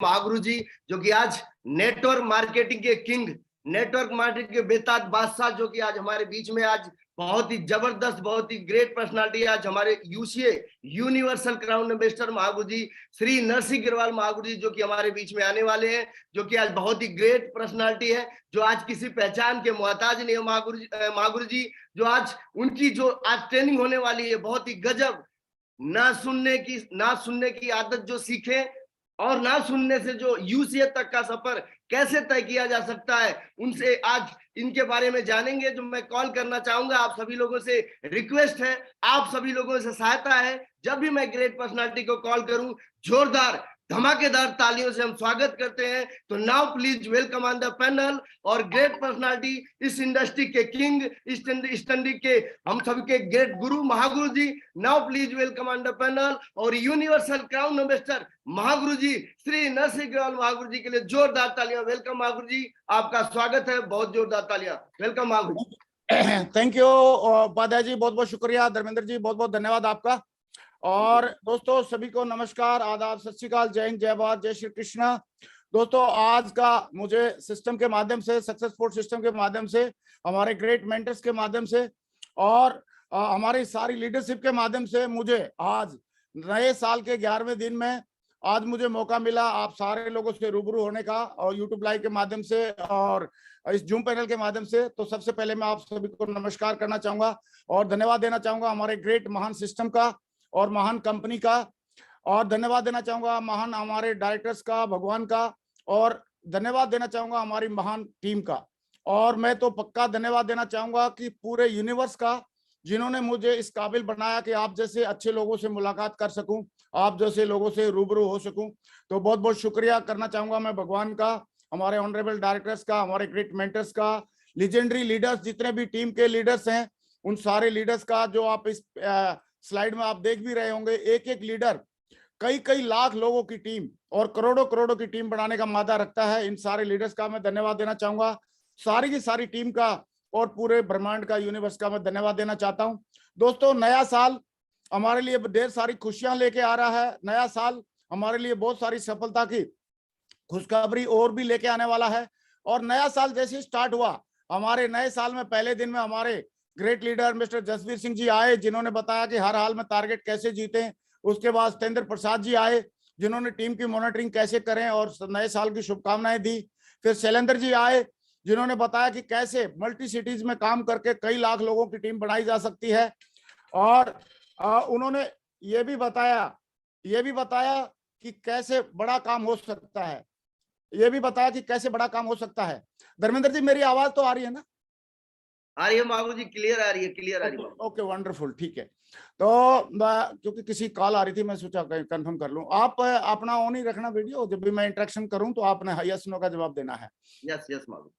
महागुरु जी, जो कि आज नेटवर्क मार्केटिंग के किंग, नेटवर्क मार्केटिंग के बेताज बादशाह, जो कि आज हमारे बीच में आज बहुत ही जबरदस्त, बहुत ही ग्रेट पर्सनालिटी आज हमारे UCA universal crown ambassador Mahaguru ji Shri Narsingh Girwal Mahaguru जी, जो कि हमारे बीच में आने वाले हैं, जो कि आज बहुत ही ग्रेट पर्सनालिटी है, जो आज किसी पहचान के मोहताज नहीं है। महागुरु जी जो आज उनकी जो आज ट्रेनिंग होने वाली है बहुत ही गजब, ना सुनने की आदत जो सीखे और ना सुनने से जो यूसीए तक का सफर कैसे तय किया जा सकता है, उनसे आज इनके बारे में जानेंगे। जो मैं कॉल करना चाहूंगा, आप सभी लोगों से रिक्वेस्ट है, आप सभी लोगों से सहायता है, जब भी मैं ग्रेट पर्सनालिटी को कॉल करूं, जोरदार धमाकेदार तालियों से हम स्वागत करते हैं। तो now please welcome on the panel और ग्रेट पर्सनालिटी, इस इंडस्ट्री के किंग, इस इंडस्ट्री के हम सभी के great guru Mahaguru ji. Now please welcome on the panel और universal crown ambassador Mahaguru ji Shri Narsingh Girwal Mahaguru ji के लिए जोरदार तालियां। वेलकम महागुरु जी, आपका स्वागत है, बहुत जोरदार तालियां। Welcome Mahaguru ji. Thank you Upadhyay ji, बहुत बहुत शुक्रिया। धर्मेंद्र जी बहुत बहुत धन्यवाद आपका। और दोस्तों सभी को नमस्कार, आदाब, सत श्री अकाल, जय हिंद, जय भारत, जय श्री कृष्ण। दोस्तों आज का मुझे सिस्टम के माध्यम से, सक्सेस स्पोर्ट सिस्टम के माध्यम से, हमारे ग्रेट मेंटर्स के माध्यम से और हमारी सारी लीडरशिप के माध्यम से मुझे आज नए साल के 11वें दिन में आज मुझे मौका मिला आप सारे लोगों से रूबरू होने का, और यूट्यूब लाइव के माध्यम से और इस जूम पैनल के माध्यम से। तो सबसे पहले मैं आप सभी को नमस्कार करना चाहूंगा और धन्यवाद देना चाहूंगा हमारे ग्रेट महान सिस्टम का और महान कंपनी का, और धन्यवाद देना चाहूंगा महान हमारे डायरेक्टर्स का, भगवान का, और धन्यवाद देना चाहूंगा हमारी महान टीम का। और मैं तो पक्का धन्यवाद देना चाहूंगा कि पूरे यूनिवर्स का, जिन्होंने मुझे इस काबिल बनाया कि आप जैसे अच्छे लोगों से मुलाकात कर सकूं, आप जैसे लोगों से रूबरू हो सकूं। तो बहुत बहुत शुक्रिया करना चाहूंगा मैं भगवान का, हमारे ऑनरेबल डायरेक्टर्स का, हमारे ग्रेट मेंटर्स का, लीजेंडरी लीडर्स, जितने भी टीम के लीडर्स हैं उन सारे लीडर्स का, जो आप इस स्लाइड में आप देख भी रहे होंगे। एक एक लीडर कई कई लाख लोगों की टीम और करोड़ों करोड़ों की टीम बनाने का मादा रखता है। इन सारे लीडर्स का मैं धन्यवाद देना चाहूंगा, सारी की सारी टीम का और पूरे ब्रह्मांड का, यूनिवर्स का मैं धन्यवाद देना चाहता हूं। दोस्तों नया साल हमारे लिए ढेर सारी खुशियां लेके आ रहा है। नया साल हमारे लिए बहुत सारी सफलता की खुशखबरी और भी लेके आने वाला है। और नया साल जैसे स्टार्ट हुआ, हमारे नए साल में पहले दिन में हमारे great leader mister Jasveer Singh ji आए, जिन्होंने बताया कि हर हाल में टारगेट कैसे जीतें। उसके बाद सत्येंद्र प्रसाद जी आए, जिन्होंने टीम की मॉनिटरिंग कैसे करें और नए साल की शुभकामनाएं दी। फिर शैलेंद्र जी आए, जिन्होंने बताया कि कैसे मल्टी सिटीज में काम करके कई लाख लोगों की टीम बनाई जा सकती है। और उन्होंने ये भी बताया कि कैसे बड़ा काम हो सकता है, धर्मेंद्र जी मेरी आवाज तो आ रही है ना? आ रही है महागुरु जी, क्लियर आ रही है, क्लियर आ रही है। ओके वंडरफुल, ठीक है। तो क्योंकि किसी कॉल आ रही थी, मैं सोचा कंफर्म कर लूं। आप अपना ऑन ही रखना वीडियो, जब भी मैं इंटरेक्शन करूं तो आपने यस नो का जवाब देना है। Yes yes Mahaguru.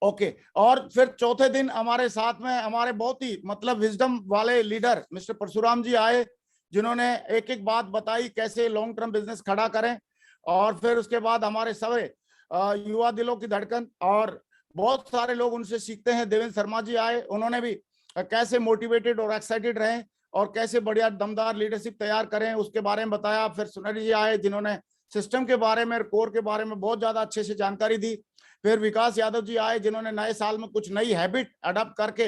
ओके। और फिर चौथे दिन हमारे साथ में हमारे बहुत ही मतलब विजडम वाले लीडर मिस्टर परशुराम जी आए, जिन्होंने एक एक बात बताई कैसे लॉन्ग टर्म बिजनेस खड़ा करें। और फिर उसके बाद हमारे सभी युवा दिलों की धड़कन और बहुत सारे लोग उनसे सीखते हैं, देवेंद्र शर्मा जी आए, उन्होंने भी कैसे मोटिवेटेड और एक्साइटेड रहें और कैसे बढ़िया दमदार लीडरशिप तैयार करें उसके बारे में बताया। फिर सुनहरी जी आए, जिन्होंने सिस्टम के बारे में, कोर के बारे में बहुत ज्यादा अच्छे से जानकारी दी। फिर विकास यादव जी आए, जिन्होंने नए साल में कुछ नई हैबिट अडॉप्ट करके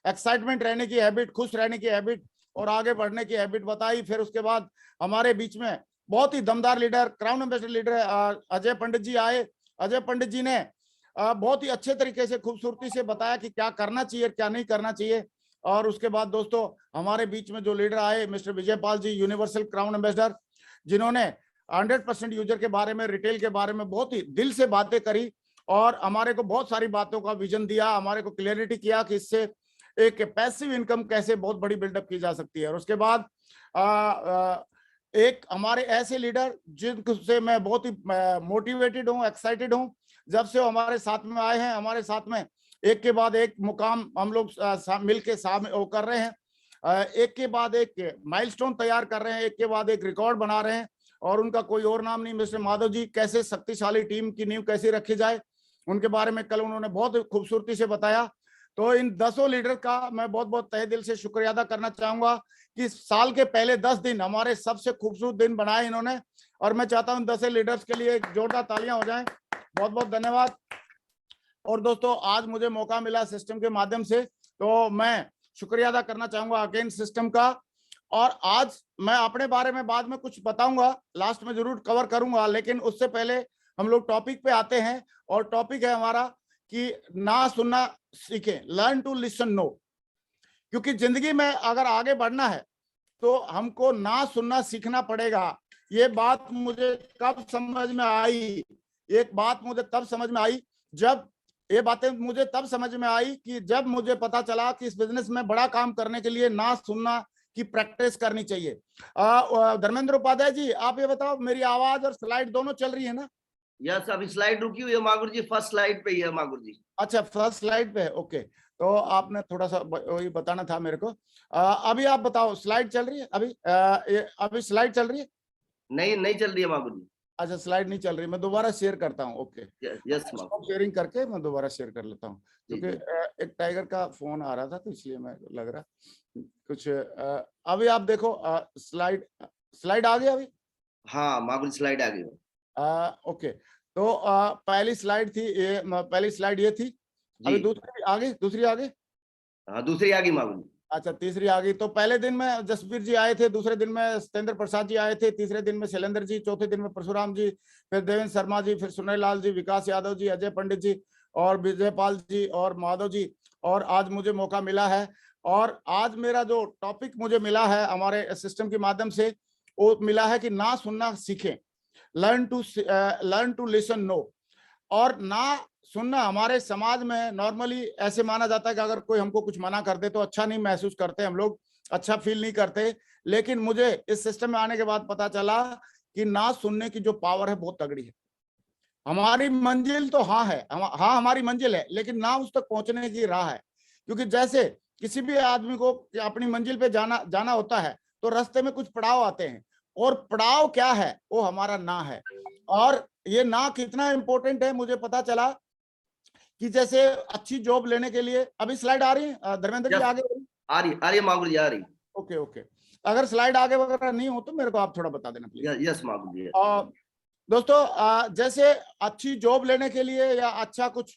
एक्साइटमेंट रहने की हैबिट, खुश रहने की हैबिट और आगे बढ़ने की हैबिट बताई। फिर उसके बाद हमारे बीच में बहुत ही दमदार leader, crown ambassador leader Ajay Pandit ji आए। अजय पंडित जी ने बहुत ही अच्छे तरीके से, खूबसूरती से बताया कि क्या करना चाहिए, क्या नहीं करना चाहिए। और उसके बाद दोस्तों हमारे बीच में जो लीडर आए, मिस्टर विजयपाल जी, यूनिवर्सल क्राउन एम्बेसडर, जिन्होंने 100% यूजर के बारे में, रिटेल के बारे में बहुत ही दिल से बातें करी और हमारे को बहुत सारी बातों का विजन दिया, हमारे को क्लियरिटी किया कि इससे एक पैसिव इनकम कैसे बहुत बड़ी बिल्डअप की जा सकती है। और उसके बाद एक हमारे ऐसे लीडर जिनसे मैं बहुत ही मोटिवेटेड हूँ, एक्साइटेड हूँ, जब से वो हमारे साथ में आए हैं। हमारे साथ में एक के बाद एक मुकाम हम लोग मिलके कर रहे हैं, एक के बाद एक माइलस्टोन तैयार कर रहे हैं, एक के बाद एक रिकॉर्ड बना रहे हैं। और उनका कोई और नाम नहीं, मिस्टर माधव जी, कैसे शक्तिशाली टीम की नींव कैसे रखी जाए, उनके बारे में कल उन्होंने बहुत खूबसूरती से बताया। तो इन 10 लीडर का मैं बहुत बहुत तहे दिल से शुक्रिया अदा करना चाहूंगा कि साल के पहले 10 दिन हमारे सबसे खूबसूरत दिन बनाए इन्होंने। और मैं चाहता हूं 10 लीडर्स के लिए एक जोरदार तालियां हो जाएं। बहुत बहुत धन्यवाद। और दोस्तों आज मुझे मौका मिला सिस्टम के माध्यम से, तो मैं शुक्रिया अदा करना चाहूंगा अगेन सिस्टम का। और आज मैं अपने बारे में बाद में कुछ बताऊंगा, लास्ट में जरूर कवर करूंगा, लेकिन उससे पहले हम लोग टॉपिक पे आते हैं। और टॉपिक है हमारा कि ना सुनना सीखें, लर्न टू लिसन नो। क्योंकि जिंदगी में अगर आगे बढ़ना है तो हमको ना सुनना सीखना पड़ेगा। ये बात मुझे कब समझ में आई, एक बात मुझे तब समझ में आई जब ये बातें मुझे तब समझ में आई कि जब मुझे पता चला कि इस बिजनेस में बड़ा काम करने के लिए ना सुनना की प्रैक्टिस करनी चाहिए। धर्मेंद्र उपाध्याय जी, आप ये बताओ मेरी आवाज और स्लाइड दोनों चल रही है ना? यस, अभी स्लाइड रुकी हुई है मागुर जी, फर्स्ट स्लाइड पे ही है मागुर जी। अच्छा, फर्स्ट स्लाइड पे है, ओके। तो आपने थोड़ा सा वही बताना था मेरे को। अभी आप बताओ स्लाइड चल रही है अभी? अभी स्लाइड चल रही है? नहीं, नहीं चल रही है मागुर जी। अच्छा, स्लाइड नहीं चल रही, मैं दोबारा शेयर करता हूँ। ओके, यस मागुर शेयरिंग करके मैं दोबारा शेयर कर लेता हूँ, जी, क्योंकि जी। एक टाइगर का फोन आ रहा था तो इसलिए मैं लग रहा कुछ। अभी आप देखो स्लाइड स्लाइड आ गया अभी? हाँ मागुर, स्लाइड आ गई है। ओके, तो पहली स्लाइड थी ये, पहली स्लाइड ये थी। अभी जी। दूसरी आ गई, दूसरी आ गई। हाँ, दूसरी आ गई मागुर जी। अच्छा, तीसरी आ गई। तो पहले दिन में जसवीर जी आए थे, दूसरे दिन में सत्येंद्र प्रसाद जी आए थे, तीसरे दिन में शैलेंद्र जी, चौथे दिन में परशुराम जी, फिर देवेंद्र शर्मा जी, फिर सुनील लाल जी, विकास यादव जी, अजय पंडित जी और विजयपाल जी और माधव जी। और आज मुझे मौका मिला है, और आज मेरा जो टॉपिक मुझे मिला है हमारे सिस्टम के माध्यम से, वो मिला है कि ना सुनना सीखें, लर्न टू लिसन नो। और ना सुनना हमारे समाज में नॉर्मली ऐसे माना जाता है कि अगर कोई हमको कुछ मना कर दे तो अच्छा नहीं महसूस करते, हम लोग अच्छा फील नहीं करते। लेकिन मुझे इस सिस्टम में आने के बाद पता चला कि ना सुनने की जो पावर है बहुत तगड़ी है। हमारी मंजिल तो हाँ है, हाँ हमारी मंजिल है, लेकिन ना उस तक पहुंचने की राह है। क्योंकि जैसे किसी भी आदमी को अपनी मंजिल पे जाना होता है तो रास्ते में कुछ पड़ाव आते हैं, और पड़ाव क्या है? वो हमारा ना है। और ये ना कितना इंपॉर्टेंट है मुझे पता चला कि जैसे अच्छी जॉब लेने के लिए, अभी स्लाइड आ रही है धर्मेंद्र जी? यस, आगे आ रही है मागुर जी, आ रही। ओके ओके, अगर स्लाइड आगे वगैरह नहीं हो तो मेरे को आप थोड़ा बता देना प्लीज। यस मागुर जी। दोस्तों जैसे अच्छी जॉब लेने के लिए या अच्छा कुछ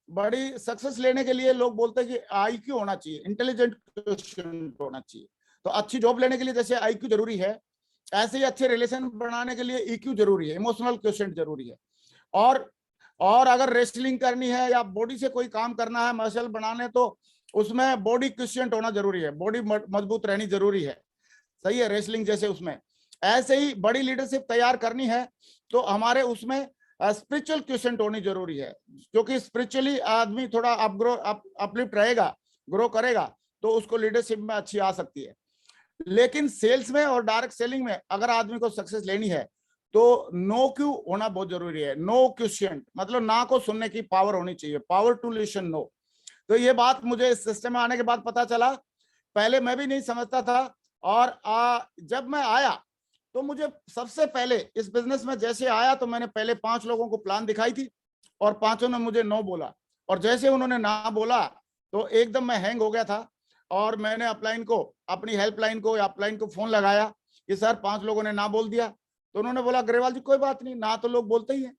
बड़ी सक्सेस लेने के लिए लोग बोलते हैं कि आईक्यू होना चाहिए, इंटेलिजेंट क्वेश्चन होना चाहिए। तो अच्छी जॉब लेने के लिए जैसे आईक्यू जरूरी है, ऐसे ही अच्छे रिलेशन बनाने के लिए ईक्यू जरूरी है, इमोशनल क्वेश्चन जरूरी है। और अगर रेसलिंग करनी है या बॉडी से कोई काम करना है, मसल बनाने, तो उसमें बॉडी क्वेश्चन होना जरूरी है, बॉडी मजबूत रहनी जरूरी है। सही है, रेसलिंग जैसे उसमें। ऐसे ही बड़ी लीडरशिप तैयार करनी है तो हमारे उसमें स्पिरिचुअल क्वेश्चन होनी जरूरी है, क्योंकि स्पिरिचुअली आदमी थोड़ा अपलिफ्ट रहेगा, ग्रो करेगा, तो उसको लीडरशिप में अच्छी आ सकती है। लेकिन सेल्स में और डायरेक्ट सेलिंग में अगर आदमी को सक्सेस लेनी है तो नो क्यू होना बहुत जरूरी है। नो क्वेश्चन मतलब ना को सुनने की पावर होनी चाहिए, पावर टू लिसन नो। तो ये बात मुझे इस सिस्टम में आने के बाद पता चला, पहले मैं भी नहीं समझता था। और जब मैं आया तो मुझे सबसे पहले इस बिजनेस में जैसे आया तो मैंने पहले 5 लोगों को प्लान दिखाई थी और 5 ने मुझे नो बोला। और जैसे उन्होंने ना बोला तो एकदम मैं हैंग हो गया था, और मैंने अपलाइन को, अपनी हेल्पलाइन को या अपलाइन को फोन लगाया कि सर 5 लोगों ने ना बोल दिया। तो उन्होंने बोला ग्रेवाल जी कोई बात नहीं, ना तो लोग बोलते ही हैं।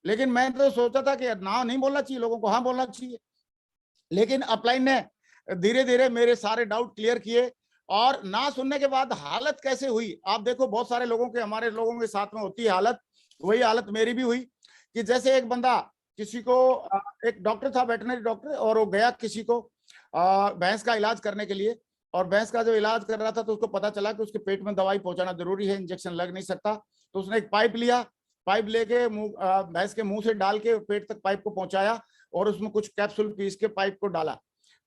लेकिन मैं तो सोचा था कि ना नहीं बोलना चाहिए, लोगों को हाँ बोलना चाहिए। लेकिन अपलाइन ने धीरे धीरे मेरे सारे डाउट क्लियर किए, और ना सुनने के बाद हालत कैसे हुई आप देखो। बहुत सारे लोगों के, हमारे लोगों के साथ में होती है हालत, वही हालत मेरी भी हुई। कि जैसे एक बंदा, किसी को, एक डॉक्टर था, वेटरनरी डॉक्टर, और वो गया किसी को भैंस का इलाज करने के लिए। और भैंस का जो इलाज कर रहा था तो उसको पता चला कि उसके पेट में दवाई पहुंचाना जरूरी है, इंजेक्शन लग नहीं सकता। तो उसने एक पाइप लिया, पाइप लेके भैंस के मुंह से डाल के पेट तक पाइप को पहुंचाया, और उसमें कुछ कैप्सूल पीस के पाइप को डाला,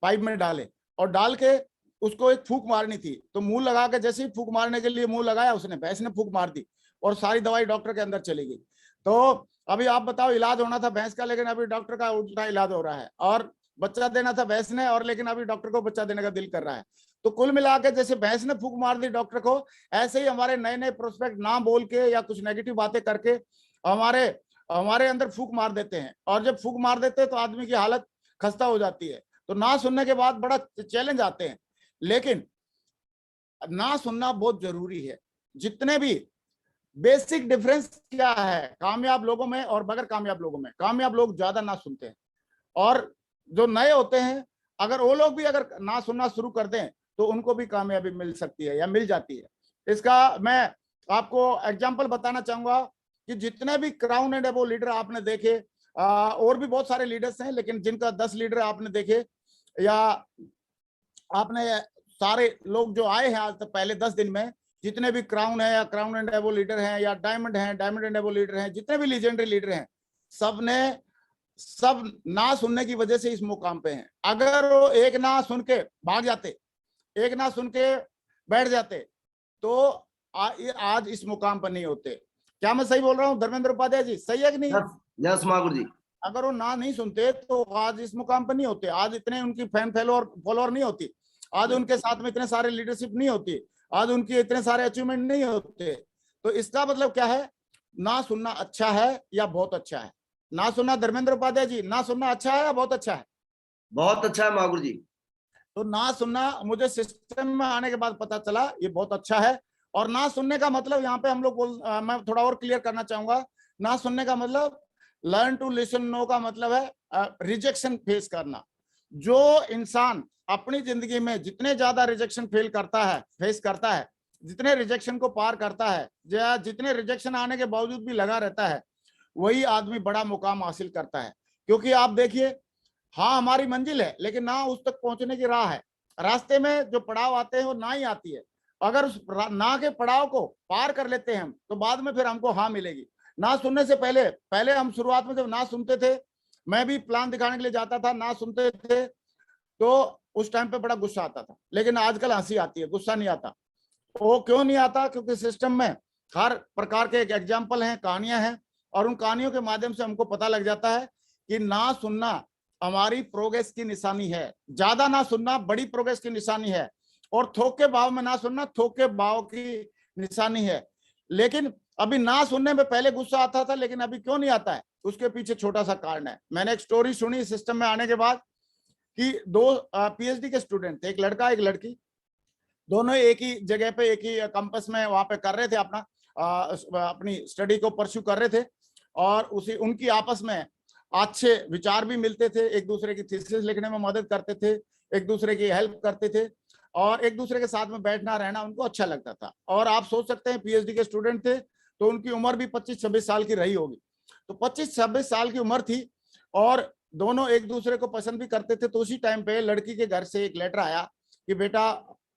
पाइप में डाले, और डाल के उसको एक फूंक मारनी थी। तो मुंह लगा के जैसे ही फूंक मारने के लिए मुंह लगाया उसने, भैंस ने फूंक मार दी और सारी दवाई डॉक्टर के अंदर चली गई। तो अभी आप बताओ, इलाज होना था भैंस का, लेकिन अभी डॉक्टर का उल्टा इलाज हो रहा है। और बच्चा देना था भैंस ने, और लेकिन अभी डॉक्टर को बच्चा देने का दिल कर रहा है। तो कुल मिला के जैसे भैंस ने फूंक मार दी डॉक्टर को, ऐसे ही हमारे नए नए प्रोस्पेक्ट ना बोल के या कुछ नेगेटिव बातें करके हमारे हमारे अंदर फूंक मार देते हैं। और जब फूंक मार देते हैं तो आदमी की हालत खस्ता हो जाती है। तो ना सुनने के बाद बड़ा चैलेंज आते हैं, लेकिन ना सुनना बहुत जरूरी है। जितने भी बेसिक डिफरेंस क्या है कामयाब लोगों में और बगैर कामयाब लोगों में? कामयाब लोग ज्यादा ना सुनते हैं, और जो नए होते हैं अगर वो लोग भी अगर ना सुनना शुरू कर दें तो उनको भी कामयाबी मिल सकती है या मिल जाती है। इसका मैं आपको एग्जांपल बताना चाहूंगा कि जितने भी क्राउन एंड एबो लीडर आपने देखे, और भी बहुत सारे लीडर्स हैं, लेकिन जिनका 10 लीडर आपने देखे या आपने सारे लोग जो आए हैं आज तक पहले 10 दिन में, जितने भी क्राउन है या क्राउन एंड एबो लीडर हैं या डायमंड हैं, डायमंड एंड एबो लीडर हैं, जितने भी लीजेंडरी लीडर हैं, सब ना सुनने की वजह से इस मुकाम पे हैं। अगर वो एक ना सुन के भाग जाते, एक ना सुन के बैठ जाते, तो आज इस मुकाम पर नहीं होते। क्या मैं सही बोल रहा हूँ धर्मेंद्र उपाध्याय जी? सही है कि नहीं? यस महागुरु जी। अगर वो ना नहीं सुनते तो आज इस मुकाम पर नहीं होते, आज इतने उनकी फैन फॉलोअर नहीं होती, आज उनके साथ में इतने सारे लीडरशिप नहीं होती, आज उनके इतने सारे अचीवमेंट नहीं होते। तो इसका मतलब क्या है? ना सुनना अच्छा है या बहुत अच्छा है? ना सुनना धर्मेंद्र उपाध्याय जी, ना सुनना अच्छा है या बहुत अच्छा है? बहुत अच्छा है महागुरु जी। तो ना सुनना मुझे सिस्टम में आने के बाद पता चला ये बहुत अच्छा है। और ना सुनने का मतलब यहाँ पे हम लोग मैं थोड़ा और क्लियर करना चाहूंगा। ना सुनने का मतलब लर्न टू लिसन नो का मतलब है रिजेक्शन फेस करना। जो इंसान अपनी जिंदगी में जितने ज्यादा रिजेक्शन फेस करता है, जितने रिजेक्शन को पार करता है, जितने रिजेक्शन आने के बावजूद भी लगा रहता है, वही आदमी बड़ा मुकाम हासिल करता है। क्योंकि आप देखिए, हाँ हमारी मंजिल है लेकिन ना उस तक पहुंचने की राह है। रास्ते में जो पड़ाव आते हैं वो ना ही आती है। अगर उस ना के पड़ाव को पार कर लेते हैं हम तो बाद में फिर हमको हाँ मिलेगी। ना सुनने से पहले हम शुरुआत में जब ना सुनते थे, मैं भी प्लान दिखाने के लिए जाता था, ना सुनते थे तो उस टाइम पे बड़ा गुस्सा आता था, लेकिन आजकल हंसी आती है, गुस्सा नहीं आता। वो क्यों नहीं आता? क्योंकि सिस्टम में हर प्रकार के एग्जाम्पल हैं, कहानियां हैं, और उन कहानियों के माध्यम से हमको पता लग जाता है कि ना सुनना हमारी प्रोग्रेस की निशानी है। ज्यादा ना सुनना बड़ी प्रोग्रेस की निशानी है, और थोक के भाव में ना सुनना थोक के भाव की निशानी है। लेकिन अभी ना सुनने में पहले गुस्सा आता था, लेकिन अभी क्यों नहीं आता है? उसके पीछे छोटा सा कारण है। मैंने एक स्टोरी सुनी सिस्टम में आने के बाद कि 2 पीएचडी के स्टूडेंट थे, एक लड़का एक लड़की, दोनों एक ही जगह पे एक ही कैंपस में वहां पे कर रहे थे अपनी स्टडी को परस्यू कर रहे थे, और उनकी आपस में अच्छे विचार भी मिलते थे, एक दूसरे की थीसिस लिखने में मदद करते थे, एक दूसरे की हेल्प करते थे, और एक दूसरे के साथ में बैठना रहना उनको अच्छा लगता था। और आप सोच सकते हैं पीएचडी के स्टूडेंट थे तो उनकी उम्र भी 25-26 साल की रही होगी। तो 25-26 साल की उम्र थी और दोनों एक दूसरे को पसंद भी करते थे। तो उसी टाइम पे लड़की के घर से एक लेटर आया कि बेटा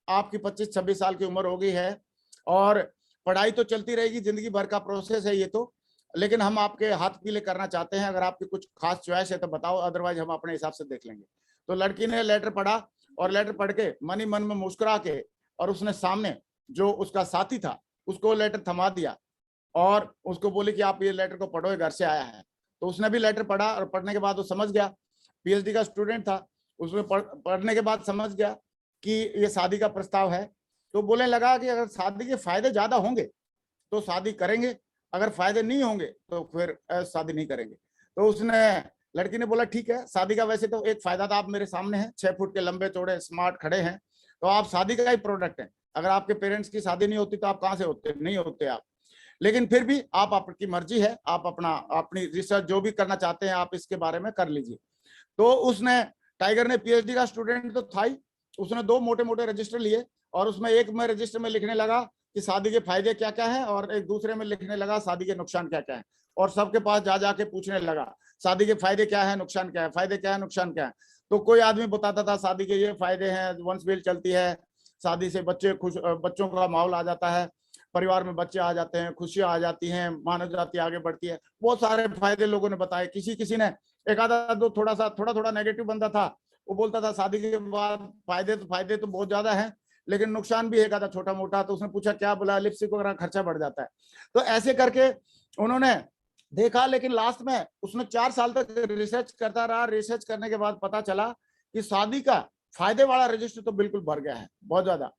आपकी 25-26 साल की उम्र हो गई है और पढ़ाई तो चलती रहेगी, जिंदगी भर का प्रोसेस है ये तो, लेकिन हम आपके हाथ पीले करना चाहते हैं, अगर आपकी कुछ खास चॉइस है तो बताओ, अदरवाइज हम अपने हिसाब से देख लेंगे। तो लड़की ने लेटर पढ़ा और लेटर पढ़ के मन ही मन में मुस्कुरा के, और उसने सामने जो उसका साथी था उसको लेटर थमा दिया और उसको बोली कि आप ये लेटर को पढ़ो, घर से आया है। तो उसने भी लेटर पढ़ा और पढ़ने के बाद वो समझ गया, पीएचडी का स्टूडेंट था, उसने पढ़ने के बाद समझ गया कि ये शादी का प्रस्ताव है। तो बोलने लगा कि अगर शादी के फायदे ज्यादा होंगे तो शादी करेंगे, अगर फायदे नहीं होंगे तो फिर शादी नहीं करेंगे। तो उसने लड़की ने बोला ठीक है, शादी का वैसे तो एक फायदा था, आप मेरे सामने हैं, 6 फुट के लंबे चौड़े स्मार्ट खड़े हैं, तो आप शादी का ही प्रोडक्ट हैं। अगर आपके पेरेंट्स की शादी नहीं होती तो आप कहाँ से होते? नहीं होते आप। लेकिन फिर भी आप, आपकी मर्जी है, आप अपनी रिसर्च जो भी करना चाहते हैं आप इसके बारे में कर लीजिए। तो उसने, टाइगर ने, पीएचडी का स्टूडेंट तो था ही, उसने 2 मोटे मोटे रजिस्टर लिए और उसमें एक में रजिस्टर में लिखने लगा कि शादी के फायदे क्या क्या है, और एक दूसरे में लिखने लगा शादी के नुकसान क्या क्या है, और सबके पास जा जाके पूछने लगा शादी के फायदे क्या है, नुकसान क्या है, फायदे क्या है, नुकसान क्या है। तो कोई आदमी बताता था शादी के ये फायदे हैं, वंशवेल चलती है, शादी से बच्चों का माहौल आ जाता है, परिवार में बच्चे आ जाते हैं, खुशियां आ जाती हैं, मानव जाति आगे बढ़ती है, बहुत सारे फायदे लोगों ने बताए। किसी ने, एक आधा दो थोड़ा नेगेटिव बंदा था, वो बोलता था शादी के बाद फायदे तो बहुत ज्यादा हैं लेकिन नुकसान भी एक आधा छोटा मोटा। तो उसने पूछा क्या? बोला लिपस्टिक वगैरह खर्चा बढ़ जाता है। तो ऐसे करके उन्होंने देखा, लेकिन लास्ट में उसने 4 साल तक रिसर्च करता रहा। रिसर्च करने के बाद पता चला कि शादी का फायदे वाला रजिस्टर तो बिल्कुल भर गया है, बहुत ज्यादा।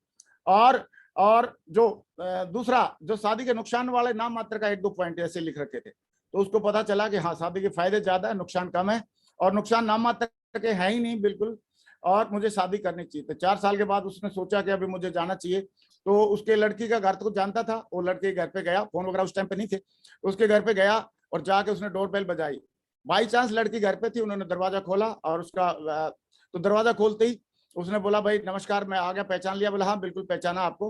और जो दूसरा, जो शादी के नुकसान वाले नाम मात्र का 1-2 पॉइंट ऐसे लिख रखे थे, तो उसको पता चला कि हाँ शादी के फायदे ज्यादा है, नुकसान कम है, और नुकसान नाम मात्र के है ही नहीं बिल्कुल, और मुझे शादी करनी चाहिए। तो 4 साल के बाद उसने सोचा कि अभी मुझे जाना चाहिए तो उसके लड़की का घर तो जानता था, वो लड़के के घर पे गया, फोन वगैरह उस टाइम पे नहीं थे, उसके घर पे गया और जाके उसने डोर बेल बजाई। बाई चांस लड़की घर पे थी, उन्होंने दरवाजा खोला और उसका तो दरवाजा खोलते ही उसने बोला भाई नमस्कार, मैं आ गया, पहचान लिया? बोला हाँ बिल्कुल पहचाना आपको।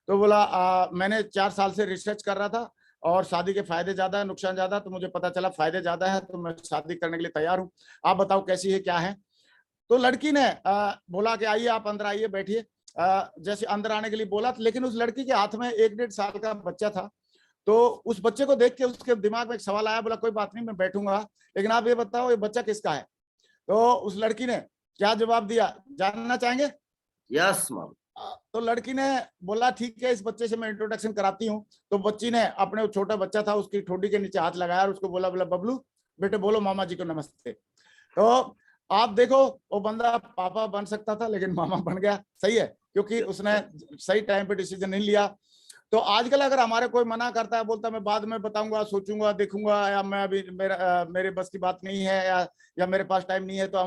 तो बोला मैंने 4 साल से रिसर्च कर रहा था और शादी के फायदे ज्यादा है नुकसान ज्यादा, तो मुझे पता चला फायदे ज्यादा है, तो मैं शादी करने के लिए तैयार हूँ, आप बताओ कैसी है क्या है। तो लड़की ने बोला कि आइए आप अंदर आइए बैठिए। जैसे अंदर आने के लिए बोला, लेकिन उस लड़की के हाथ में 1-1.5 साल का बच्चा था। तो उस बच्चे को देख के उसके दिमाग में एक सवाल आया, बोला कोई बात नहीं मैं बैठूंगा, लेकिन आप ये बताओ ये बच्चा किसका है। तो उस लड़की ने क्या जवाब दिया जानना चाहेंगे? Yes ma'am. तो लड़की ने बोला ठीक है, इस बच्चे से मैं इंट्रोडक्शन कराती हूँ। तो बच्ची ने अपने छोटा बच्चा था उसकी ठोडी के नीचे हाथ लगाया और उसको बोला बोला बबलू बेटे बोलो मामा जी को नमस्ते। तो आप देखो वो बंदा पापा बन सकता था लेकिन मामा बन गया, सही है, क्योंकि उसने सही टाइम पे डिसीजन नहीं लिया। तो आजकल अगर हमारे कोई मना करता है, बोलता मैं बाद में बताऊंगा, सोचूंगा, देखूंगा, या मैं अभी मेरे बस की बात नहीं है, या मेरे पास टाइम नहीं है, तो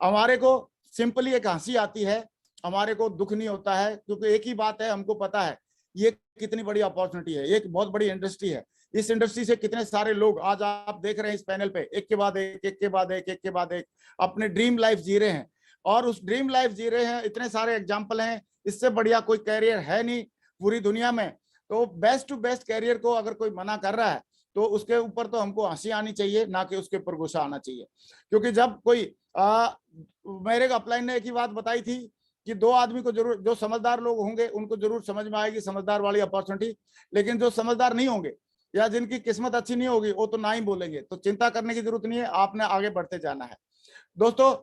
हमारे को सिंपली एक हंसी आती है, हमारे को दुख नहीं होता है, क्योंकि एक ही बात है, हमको पता है ये कितनी बड़ी अपॉर्चुनिटी है, एक बहुत बड़ी इंडस्ट्री है। इस इंडस्ट्री से कितने सारे लोग आज आप देख रहे हैं इस पैनल पे, एक के बाद एक, एक के बाद एक, एक के बाद एक अपने ड्रीम लाइफ जी रहे हैं, और उस ड्रीम लाइफ जी रहे हैं, इतने सारे एग्जाम्पल हैं, इससे बढ़िया कोई कैरियर है नहीं पूरी दुनिया में। तो बेस्ट टू बेस्ट कैरियर को अगर कोई मना कर रहा है तो उसके ऊपर तो हमको हंसी आनी चाहिए, ना कि उसके ऊपर गुस्सा आना चाहिए। क्योंकि जब कोई मेरे अपलाइन ने एक ही बात बताई थी कि 2 आदमी को जरूर, जो समझदार लोग होंगे उनको जरूर समझ में आएगी समझदार वाली अपॉर्चुनिटी, लेकिन जो समझदार नहीं होंगे या जिनकी किस्मत अच्छी नहीं होगी वो तो ना ही बोलेंगे। तो चिंता करने की जरूरत नहीं है, आपने आगे बढ़ते जाना है। दोस्तों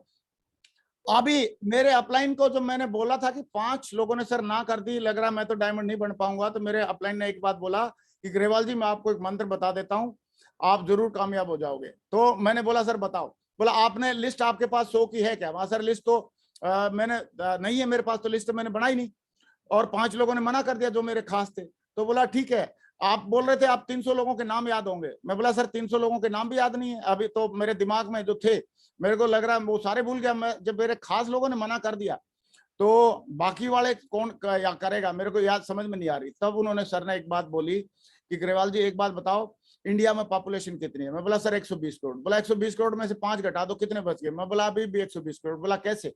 अभी मेरे अपलाइन को जो मैंने बोला था कि 5 लोगों ने सर ना कर दी, लग रहा मैं तो डायमंड नहीं बन पाऊंगा, तो मेरे अपलाइन ने एक बात बोला कि ग्रेवाल जी मैं आपको एक मंत्र बता देता हूं, आप जरूर कामयाब हो जाओगे। तो मैंने बोला सर बताओ। बोला आपने लिस्ट आपके पास 100 की है क्या? वहां सर लिस्ट तो मैंने नहीं है मेरे पास, तो लिस्ट मैंने बनाई नहीं, और 5 लोगों ने मना कर दिया जो मेरे खास थे। तो बोला ठीक है, आप बोल रहे थे आप 300 लोगों के नाम याद होंगे। मैं बोला सर 300 लोगों के नाम भी याद नहीं है, अभी तो मेरे दिमाग में जो थे मेरे को लग रहा है वो सारे भूल गया मैं, जब मेरे खास लोगों ने मना कर दिया तो बाकी वाले कौन या करेगा, मेरे को याद समझ में नहीं आ रही। तब उन्होंने सर ने एक बात बोली कि ग्रेवाल जी एक बात बताओ, इंडिया में पॉपुलेशन कितनी है? मैं बोला सर 120 करोड़। बोला 120 करोड़ में से 5 घटा दो कितने बच गए? मैं बोला अभी भी 120 करोड़। बोला कैसे?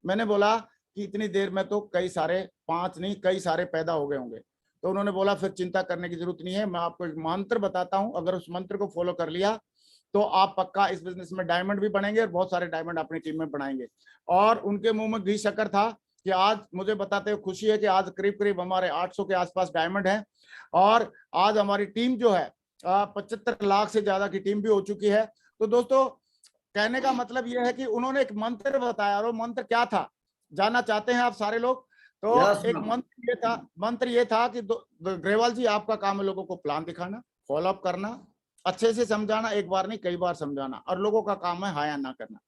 मैंने बोला कि इतनी देर में तो कई सारे, 5 नहीं कई सारे पैदा हो गए होंगे। तो उन्होंने बोला फिर चिंता करने की जरूरत नहीं है, मैं आपको एक मंत्र बताता हूं, अगर उस मंत्र को फॉलो कर लिया तो आप पक्का इस बिजनेस में डायमंड भी बनेंगे और बहुत सारे डायमंड अपनी टीम में बनाएंगे। और उनके मुंह में घी शक्कर था कि आज मुझे बताते हुए खुशी है कि आज करीब करीब हमारे 800 के आसपास डायमंड हैं, और आज हमारी टीम जो है 75 लाख से ज्यादा की टीम भी हो चुकी है। तो दोस्तों कहने का मतलब यह है कि उन्होंने एक मंत्र बताया, और वो मंत्र क्या था जानना चाहते हैं आप सारे लोग? तो एक मंत्र ये था कि ग्रेवाल जी आपका काम है लोगों को प्लान दिखाना, फॉलो अप करना, अच्छे से समझाना, एक बार नहीं कई बार समझाना, और लोगों का काम है हाया ना करना।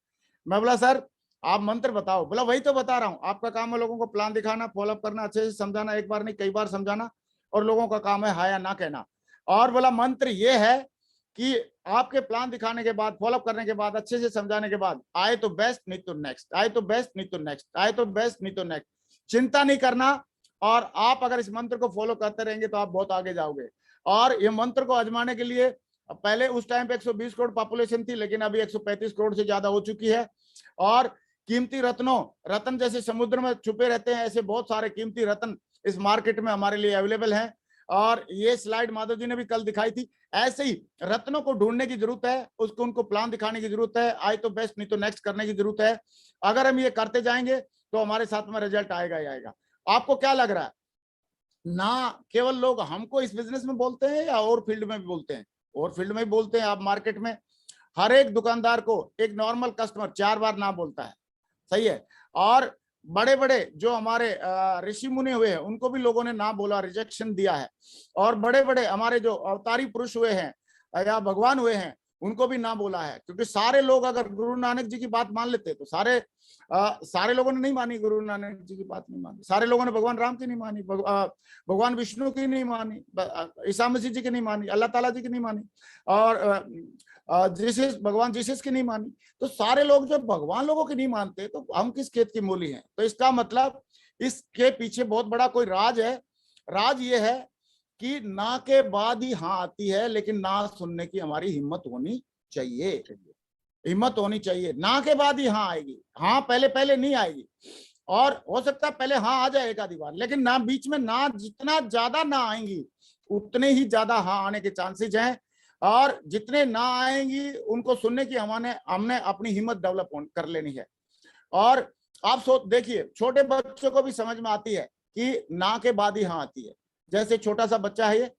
मैं बोला सर आप मंत्र बताओ। बोला वही तो बता रहा हूं, आपका काम है लोगों को प्लान दिखाना, फॉलो अप करना, अच्छे से समझाना, एक बार नहीं कई बार समझाना, और लोगों का काम है हाया ना कहना। और बोला मंत्र ये है कि आपके प्लान दिखाने के बाद, फॉलो अप करने के बाद, अच्छे से समझाने के बाद, आए तो बेस्ट नहीं तो नेक्स्ट, आए तो बेस्ट नहीं तो नेक्स्ट, आए तो बेस्ट नहीं तो नेक्स्ट, चिंता नहीं करना। और आप अगर इस मंत्र को फॉलो करते रहेंगे तो आप बहुत आगे जाओगे। और ये मंत्र को आजमाने के लिए पहले उस टाइम पे 120 करोड़ पॉपुलेशन थी, लेकिन अभी 135 करोड़ से ज्यादा हो चुकी है। और कीमती रत्न जैसे समुद्र में छुपे रहते हैं, ऐसे बहुत सारे कीमती रत्न इस मार्केट में हमारे लिए अवेलेबल हैं। और ये स्लाइड माधव जी ने भी कल दिखाई थी, ऐसे ही रत्नों को ढूंढने की जरूरत है, उसको उनको प्लान दिखाने की जरूरत है, आए तो बेस्ट नहीं तो नेक्स्ट करने की जरूरत है। अगर हम ये करते जाएंगे तो हमारे साथ में रिजल्ट आएगा ही आएगा। आपको क्या लग रहा है, ना केवल लोग हमको इस बिजनेस में बोलते हैं या और फील्ड में भी बोलते हैं? और फील्ड में भी बोलते हैं। आप मार्केट में हर एक दुकानदार को एक नॉर्मल कस्टमर 4 बार ना बोलता है, सही है। और बड़े बड़े जो हमारे ऋषि मुनि हुए हैं उनको भी लोगों ने ना बोला, रिजेक्शन दिया है। और बड़े बड़े हमारे जो अवतारी पुरुष हुए हैं या भगवान हुए हैं उनको भी ना बोला है, क्योंकि सारे लोग अगर गुरु नानक जी की बात मान लेते तो सारे लोगों ने नहीं मानी, गुरु नानक जी की बात नहीं मानी, सारे लोगों ने भगवान राम की नहीं मानी, भगवान विष्णु की नहीं मानी, ईसा मसीह जी की नहीं मानी, अल्लाह ताला जी की नहीं मानी, और जीसस भगवान जीसस की नहीं मानी। तो सारे लोग जब भगवान लोगों की नहीं मानते तो हम किस खेत की मूली हैं? तो इसका मतलब इसके पीछे बहुत बड़ा कोई राज है। राज ये है कि ना के बाद ही हाँ आती है, लेकिन ना सुनने की हमारी हिम्मत होनी चाहिए, हिम्मत होनी चाहिए। ना के बाद ही हाँ आएगी, हाँ पहले पहले नहीं आएगी। और हो सकता है पहले हाँ आ जाए एक आधी बार, लेकिन ना बीच में ना जितना ज्यादा ना आएंगी उतने ही ज्यादा हाँ आने के चांसेस हैं। और जितने ना आएंगी उनको सुनने की हमने अपनी हिम्मत डेवलप कर लेनी है। और आप देखिए, छोटे बच्चों को भी समझ में आती है कि ना के बाद ही हाँ आती है। जैसे छोटा सा बच्चा है ये,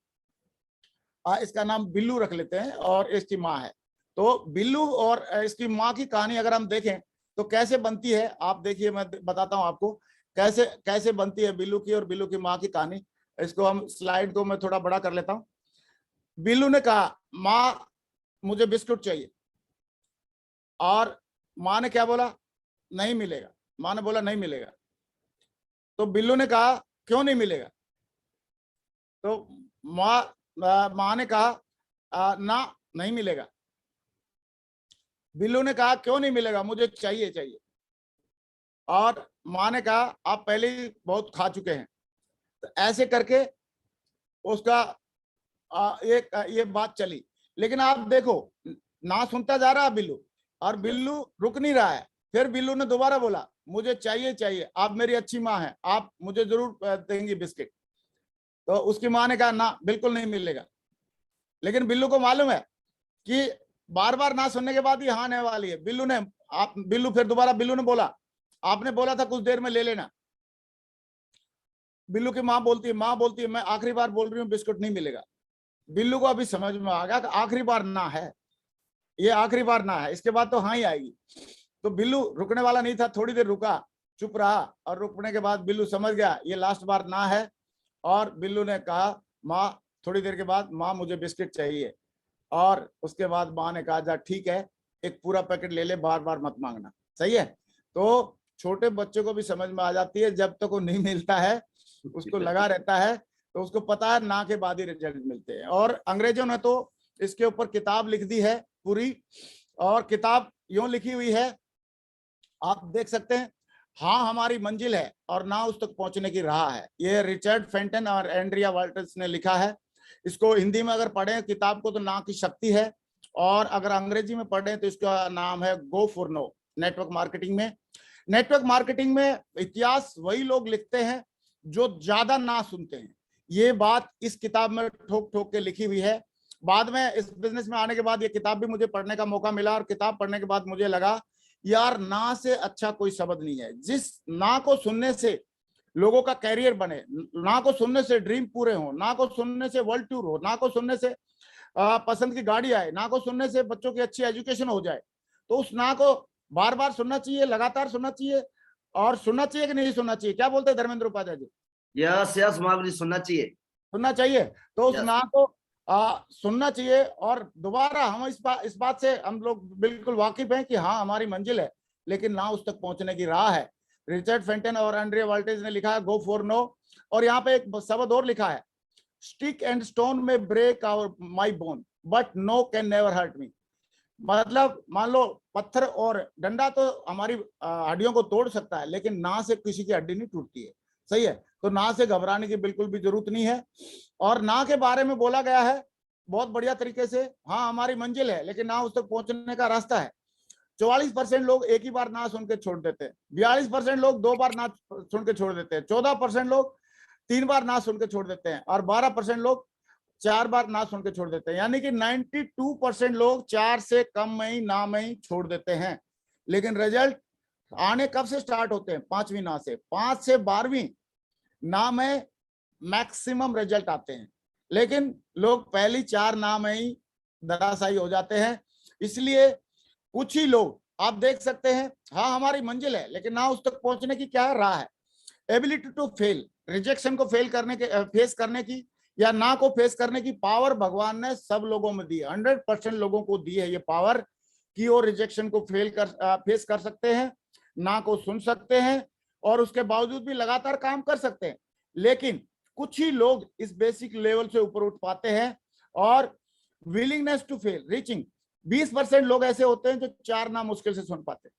इसका नाम बिल्लू रख लेते हैं और इसकी माँ है। तो बिल्लू और इसकी माँ की कहानी अगर हम देखें तो कैसे बनती है, आप देखिए, मैं बताता हूं आपको कैसे कैसे बनती है बिल्लू की और बिल्लू की माँ की कहानी। इसको हम स्लाइड को मैं थोड़ा बड़ा कर लेता हूं। बिल्लू ने कहा, माँ मुझे बिस्कुट चाहिए। और माँ ने क्या बोला, नहीं मिलेगा। माँ ने बोला नहीं मिलेगा। तो बिल्लू ने कहा, क्यों नहीं मिलेगा? तो माँ ने कहा, ना नहीं मिलेगा। बिल्लू ने कहा, क्यों नहीं मिलेगा, मुझे चाहिए चाहिए। और माँ ने कहा, आप पहले ही बहुत खा चुके हैं। तो ऐसे करके उसका ये बात चली। लेकिन आप देखो, ना सुनता जा रहा है बिल्लू, और बिल्लू रुक नहीं रहा है। फिर बिल्लू ने दोबारा बोला, मुझे चाहिए चाहिए, आप मेरी अच्छी माँ हैं, आप मुझे जरूर देंगी बिस्किट। तो उसकी माँ ने कहा, ना बिल्कुल नहीं मिलेगा। लेकिन बिल्लू को मालूम है कि बार बार ना सुनने के बाद ही हाँ आने वाली है। बिल्लू फिर दोबारा बिल्लू ने बोला, आपने बोला था कुछ देर में ले लेना। बिल्लू की माँ बोलती है मैं आखिरी बार बोल रही हूँ, बिस्कुट नहीं मिलेगा। बिल्लू को अभी समझ में आ गया कि आखिरी बार ना है, ये आखिरी बार ना है, इसके बाद तो हाँ ही आएगी। तो बिल्लू रुकने वाला नहीं था, थोड़ी देर रुका, चुप रहा, और रुकने के बाद बिल्लू समझ गया ये लास्ट बार ना है। और बिल्लू ने कहा, माँ, थोड़ी देर के बाद, माँ मुझे बिस्किट चाहिए। और उसके बाद माँ ने कहा, जा ठीक है, एक पूरा पैकेट ले ले, बार बार मत मांगना। सही है। तो छोटे बच्चों को भी समझ में आ जाती है, जब तक वो नहीं मिलता है उसको लगा रहता है, तो उसको पता है ना के बाद ही रिजल्ट मिलते हैं। और अंग्रेजों ने तो इसके ऊपर किताब लिख दी है पूरी, और किताब यूं लिखी हुई है, आप देख सकते हैं, हाँ हमारी मंजिल है और ना उस तक पहुंचने की राह है। ये रिचर्ड फेंटन और एंड्रिया वाल्टर्स ने लिखा है। इसको हिंदी में अगर पढ़ें किताब को तो ना की शक्ति है, और अगर अंग्रेजी में पढ़ें तो इसका नाम है go for no. Network marketing में इतिहास वही लोग लिखते हैं जो ज्यादा ना सुनते हैं। ये बात इस किताब में ठोक ठोक के लिखी हुई है। बाद में इस बिजनेस में आने के बाद ये किताब भी मुझे पढ़ने का मौका मिला, और किताब पढ़ने के बाद मुझे लगा यार ना से अच्छा कोई शब्द नहीं है। जिस ना को सुनने से लोगों का कैरियर बने, ना को सुनने से ड्रीम पूरे हो, ना को सुनने से वर्ल्ड टूर हो, ना को सुनने से पसंद की गाड़ी आए, ना को सुनने से बच्चों की अच्छी एजुकेशन हो जाए, तो उस ना को बार बार सुनना चाहिए, लगातार सुनना चाहिए। और सुनना चाहिए कि नहीं सुनना चाहिए, क्या बोलते हैं धर्मेंद्र उपाध्याय जी? यस यस महावीर जी, सुनना चाहिए। सुनना चाहिए। तो उस ना को सुनना चाहिए। और दोबारा हम इस बात से हम लोग बिल्कुल वाकिफ हैं कि हाँ हमारी मंजिल है, लेकिन ना उस तक पहुंचने की राह है। रिचर्ड फेंटन और एंड्रिया वाल्टेज ने लिखा है गो फॉर नो। और यहाँ पे एक शब्द और लिखा है, stick and stone may break our my bone but no can never hurt me. मतलब मान लो पत्थर और डंडा तो हमारी हड्डियों को तोड़ सकता है, लेकिन ना से किसी की हड्डी नहीं टूटती है। सही है। तो ना से घबराने की बिल्कुल भी जरूरत नहीं है। और ना के बारे में बोला गया है बहुत बढ़िया तरीके से, हाँ हमारी मंजिल है लेकिन ना उस तक पहुंचने का रास्ता है। 44% लोग एक ही बार ना सुन के छोड़ देते हैं, 42% लोग 2 बार ना सुन के छोड़ देते हैं, 14% लोग 3 बार ना सुन के छोड़ देते हैं, और 12% लोग 4 बार ना सुन के छोड़ देते हैं। यानी कि 92% लोग 4 से कम में ही ना में ही छोड़ देते हैं। लेकिन रिजल्ट आने कब से स्टार्ट होते हैं? 5वीं ना से। 5 से 12वीं ना में मैक्सिमम रिजल्ट आते हैं, लेकिन लोग पहली 4 ना में ही धराशायी हो जाते हैं। इसलिए कुछ ही लोग आप देख सकते हैं, हाँ हमारी मंजिल है, लेकिन ना उस तक पहुंचने की क्या राह है। एबिलिटी टू फेल, रिजेक्शन को फेस करने की या ना को फेस करने की पावर भगवान ने सब लोगों में दी है। 100% लोगों को दी है ये पावर कि वो रिजेक्शन को फेस कर सकते हैं, ना को सुन सकते हैं, और उसके बावजूद भी लगातार काम कर सकते हैं। लेकिन कुछ ही लोग इस बेसिक लेवल से ऊपर उठ पाते हैं। और विलिंगनेस टू फेल रीचिंग, 20% लोग ऐसे होते हैं जो 4 ना मुश्किल से सुन पाते हैं,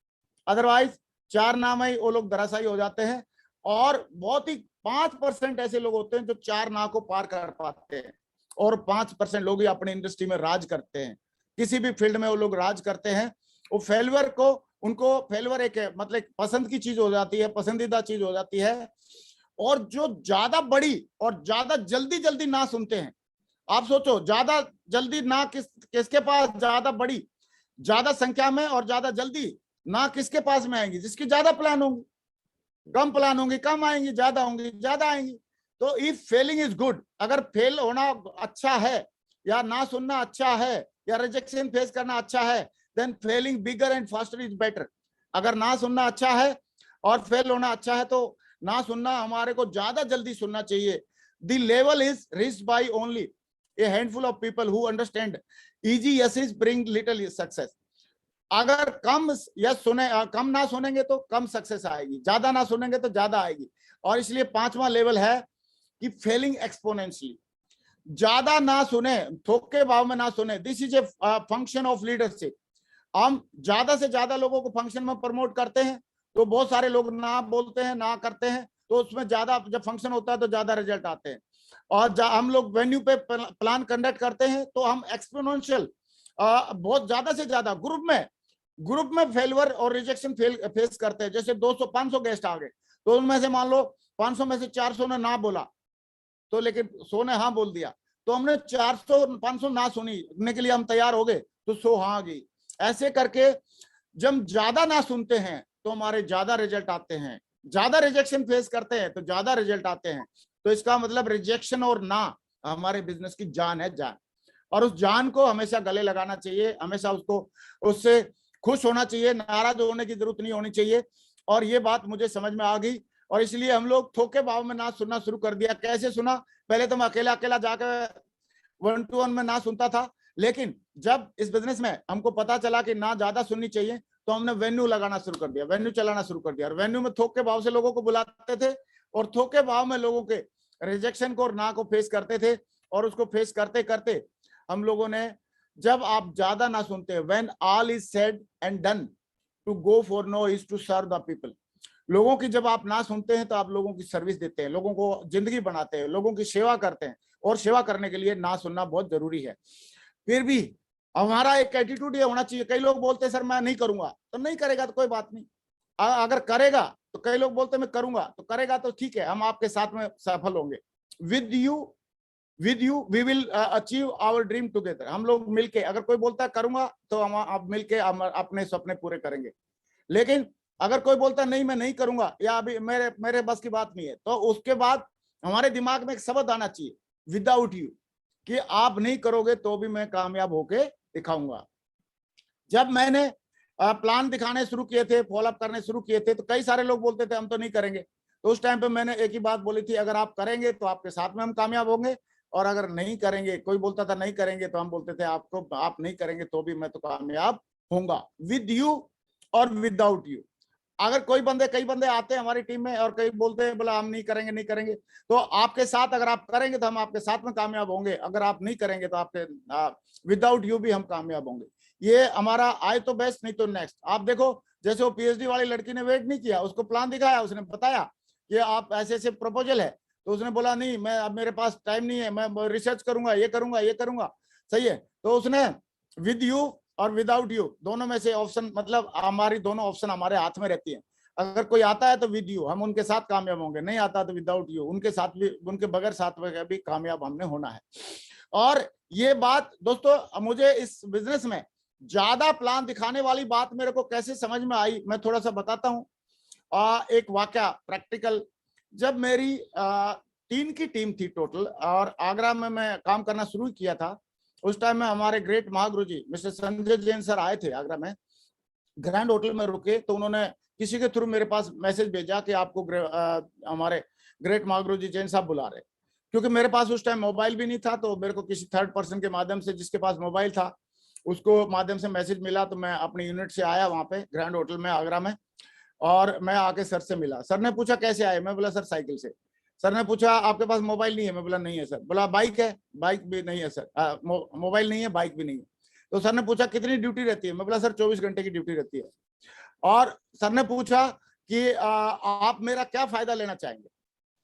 अदरवाइज 4 ना में ही वो लोग धराशायी हो जाते हैं। और बहुत ही 5% ऐसे लोग होते हैं जो 4 नाव को पार कर पाते हैं, और 5% लोग ही अपनी इंडस्ट्री में राज करते हैं। किसी भी फील्ड में वो लोग राज करते हैं। वो फेल्यूर को, उनको फेल्यूर एक मतलब पसंद की चीज हो जाती है, पसंदीदा चीज हो जाती है। और जो ज्यादा बड़ी और ज्यादा जल्दी जल्दी ना सुनते हैं, आप सोचो ज्यादा जल्दी ना किसके पास ज्यादा बड़ी, ज्यादा संख्या में और ज्यादा जल्दी ना किसके पास में आएंगी? जिसकी ज्यादा प्लान होंगी। कम प्लान होंगी कम आएंगी, ज्यादा होंगी ज्यादा आएंगी। तो इफ फेलिंग इज गुड, अगर फेल होना अच्छा है, या ना सुनना अच्छा है, या रिजेक्शन फेस करना अच्छा है, then failing bigger and faster is better. अगर ना सुनना अच्छा है और फेल होना अच्छा है, तो ना सुनना हमारे को ज्यादा जल्दी सुनना चाहिए। The level is reached by only a handful of people who understand easy yeses bring little success. अगर कम यस सुने, कम ना सुनेंगे तो कम सक्सेस आएगी, ज्यादा ना सुनेंगे तो ज्यादा आएगी। और इसलिए 5वां लेवल है कि फेलिंग एक्सपोनेंशियली। ज्यादा ना सुने, थोक के भाव में ना सुने। This is a function of leadership. हम ज्यादा से ज्यादा लोगों को फंक्शन में प्रमोट करते हैं, तो बहुत सारे लोग ना बोलते हैं, ना करते हैं, तो उसमें ज्यादा, जब फंक्शन होता है तो ज्यादा रिजल्ट आते हैं। और हम लोग वेन्यू पे प्लान कंडक्ट करते हैं, तो हम एक्सपोनेंशियल बहुत ज्यादा से ज्यादा ग्रुप में फेल्यूर और रिजेक्शन फेस करते हैं। जैसे 200-500 गेस्ट आ गए, तो उनमें से मान लो 500 में से 400 ने ना बोला, तो लेकिन 100 ने हाँ बोल दिया, तो हमने 400-500 ना सुनने के लिए हम तैयार हो गए, तो 100 हाँ आ गई। ऐसे करके जब ज्यादा ना सुनते हैं तो हमारे ज्यादा रिजल्ट आते हैं, ज्यादा रिजेक्शन फेस करते हैं तो ज्यादा रिजल्ट आते हैं। तो इसका मतलब रिजेक्शन और ना हमारे बिजनेस की जान है, जान। और उस जान को हमेशा गले लगाना चाहिए, हमेशा उसको, उससे खुश होना चाहिए, नाराज होने की जरूरत नहीं होनी चाहिए। और ये बात मुझे समझ में आ गई, और इसलिए हम लोग थोके भाव में ना सुनना शुरू कर दिया। कैसे सुना? पहले तो मैं अकेला अकेला जाकर 1-to-1 में ना सुनता था, लेकिन जब इस बिजनेस में हमको पता चला कि ना ज्यादा सुननी चाहिए, तो हमने वेन्यू लगाना शुरू कर दिया, वेन्यू चलाना शुरू कर दिया। और वेन्यू में थोक के भाव से लोगों को बुलाते थे, और थोक के भाव में लोगों के रिजेक्शन को और ना को फेस करते थे। और उसको फेस करते करते हम लोगों ने, जब आप ज्यादा ना सुनते, when all is said and done, to go for no is to serve the people. लोगों की जब आप ना सुनते हैं तो आप लोगों की सर्विस देते हैं, लोगों को जिंदगी बनाते हैं, लोगों की सेवा करते हैं, और सेवा करने के लिए ना सुनना बहुत जरूरी है। फिर भी हमारा एक एटीट्यूड ये होना चाहिए। कई लोग बोलते हैं सर मैं नहीं करूंगा, तो नहीं करेगा तो कोई बात नहीं। अगर करेगा तो, कई लोग बोलते हैं मैं करूंगा, तो करेगा तो ठीक है, हम आपके साथ में सफल होंगे। With you we will achieve our dream together. हम लोग मिलके, अगर कोई बोलता है करूंगा, तो हम आप मिलके हम अपने सपने पूरे करेंगे। लेकिन अगर कोई बोलता नहीं मैं नहीं करूंगा, या अभी मेरे बस की बात नहीं है, तो उसके बाद हमारे दिमाग में एक शब्द आना चाहिए, विदाउट यू, कि आप नहीं करोगे तो भी मैं कामयाब होके दिखाऊंगा। जब मैंने प्लान दिखाने शुरू किए थे, फॉलोअप करने शुरू किए थे, तो कई सारे लोग बोलते थे हम तो नहीं करेंगे। तो उस टाइम पे मैंने एक ही बात बोली थी, अगर आप करेंगे तो आपके साथ में हम कामयाब होंगे, और अगर नहीं करेंगे, कोई बोलता था नहीं करेंगे, तो हम बोलते थे आपको, आप नहीं करेंगे तो भी मैं तो कामयाब होऊंगा, विद यू और विदाउट यू। अगर कई बंदे आते हैं हमारी टीम में, और कई बोलते हैं बोला हम नहीं करेंगे, तो आपके साथ, अगर आप करेंगे तो हम आपके साथ में कामयाब होंगे, अगर आप नहीं करेंगे तो आपके विदाउट यू भी हम कामयाब होंगे। ये हमारा आए तो बेस्ट, नहीं तो नेक्स्ट। आप देखो, जैसे वो पीएचडी वाली लड़की ने वेट नहीं किया, उसको प्लान दिखाया, उसने बताया कि आप ऐसे ऐसे प्रपोजल है, तो उसने बोला नहीं मैं, अब मेरे पास टाइम नहीं है, मैं रिसर्च करूंगा, ये करूंगा। सही है, तो उसने विद यू और विदाउट यू दोनों में से ऑप्शन, मतलब हमारी दोनों ऑप्शन हमारे हाथ में रहती है। अगर कोई आता है तो विद यू, हम उनके साथ कामयाब होंगे, नहीं आता तो विदाउट यू, उनके साथ भी, उनके बगैर साथ में भी कामयाब हमने होना है। और ये बात दोस्तों, मुझे इस बिजनेस में ज्यादा प्लान दिखाने वाली बात मेरे को कैसे समझ में आई, मैं थोड़ा सा बताता हूँ। एक वाकया प्रैक्टिकल, जब मेरी 3 की टीम थी टोटल, और आगरा में मैं काम करना शुरू किया था, उस टाइम में हमारे ग्रेट महागुरु जी मिस्टर संजय जैन सर आए थे आगरा में, ग्रैंड होटल में रुके। तो उन्होंने किसी के थ्रू मेरे पास मैसेज भेजा कि आपको हमारे ग्रेट महागुरु जी जैन साहब बुला रहे। क्योंकि मेरे पास उस टाइम मोबाइल भी नहीं था, तो मेरे को किसी थर्ड पर्सन के माध्यम से, जिसके पास मोबाइल था, उसको माध्यम से मैसेज मिला। तो मैं अपनी यूनिट से आया वहां पे ग्रैंड होटल में आगरा में, और मैं आके सर से मिला। सर ने पूछा कैसे आए, मैं बोला सर साइकिल से। सर ने पूछा आपके पास मोबाइल नहीं है, मैं बोला नहीं है सर। बोला बाइक है, बाइक भी नहीं है सर, मोबाइल नहीं है, बाइक भी नहीं है। तो सर ने पूछा कितनी ड्यूटी रहती है, मैं बोला सर 24 घंटे की ड्यूटी रहती है। और सर ने पूछा कि आप मेरा क्या फायदा लेना चाहेंगे।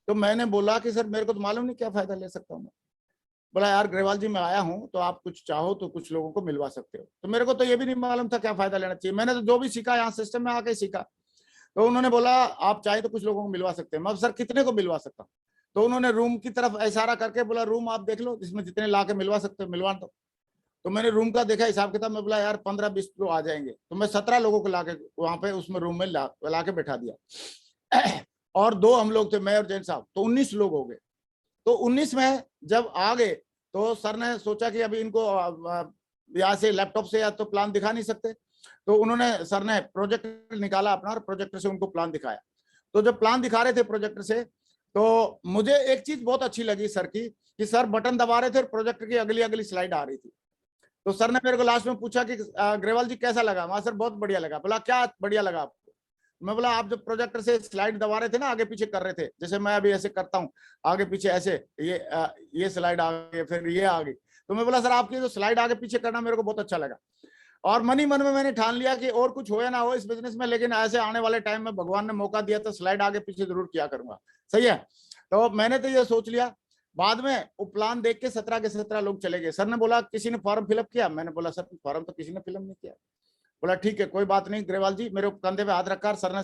तो मैंने बोला कि सर मेरे को तो मालूम नहीं क्या फायदा ले सकता हूँ मैं। बोला यार ग्रेवाल जी मैं आया हूँ तो आप कुछ चाहो तो कुछ लोगों को मिलवा सकते हो। तो मेरे को तो ये भी नहीं मालूम था क्या फायदा लेना चाहिए, मैंने तो जो भी सीखा यहाँ सिस्टम में आके सीखा। तो उन्होंने बोला आप चाहे तो कुछ लोगों को मिलवा सकते हैं। मैं सर कितने को मिलवा सकता हूँ? तो उन्होंने रूम की तरफ इशारा करके बोला रूम आप देख लो जिसमें जितने ला के मिलवा सकते हो मिलवा दो। तो मैंने रूम का देखा हिसाब किताब, मैं बोला यार 15-20 लोग आ जाएंगे। तो मैं 17 लोगों को लाके वहां पे उसमें रूम में ला के बैठा दिया और 2 हम लोग थे, मैं और जैन साहब, तो 19 लोग हो गए। तो 19 में जब आ गए तो सर ने सोचा कि अभी इनको यहाँ से लैपटॉप से या तो प्लान दिखा नहीं सकते, तो उन्होंने सर ने प्रोजेक्टर निकाला अपना और प्रोजेक्टर से उनको प्लान दिखाया। तो जब प्लान दिखा रहे थे प्रोजेक्टर से तो मुझे एक चीज बहुत अच्छी लगी सर की, कि सर बटन दबा रहे थे और प्रोजेक्टर की अगली अगली स्लाइड आ रही थी। तो सर ने मेरे को लास्ट में पूछा कि ग्रेवाल जी कैसा लगा? वहां सर बहुत बढ़िया लगा। बोला क्या बढ़िया लगा आपको? मैं बोला आप जब प्रोजेक्टर से स्लाइड दबा रहे थे ना, आगे पीछे कर रहे थे, जैसे मैं अभी ऐसे करता हूँ आगे पीछे ऐसे, ये स्लाइड आ गई फिर ये आ गई। तो मैं बोला सर आपकी जो स्लाइड आगे पीछे करना मेरे को बहुत अच्छा लगा। और मन ही मन में मैंने ठान लिया कि और कुछ हो या ना हो इस बिजनेस में, लेकिन ऐसे आने वाले टाइम में भगवान ने मौका दिया तो स्लाइड आगे पीछे जरूर किया करूंगा। सही है। तो मैंने तो ये सोच लिया। बाद में वो प्लान देख के 17 के 17 लोग चले गए। सर ने बोला किसी ने फॉर्म फिलअप किया? मैंने बोला सर फॉर्म तो किसी ने फिलअप नहीं किया। बोला ठीक है कोई बात नहीं ग्रेवाल जी। मेरे कंधे पे हाथ रखा, सर ने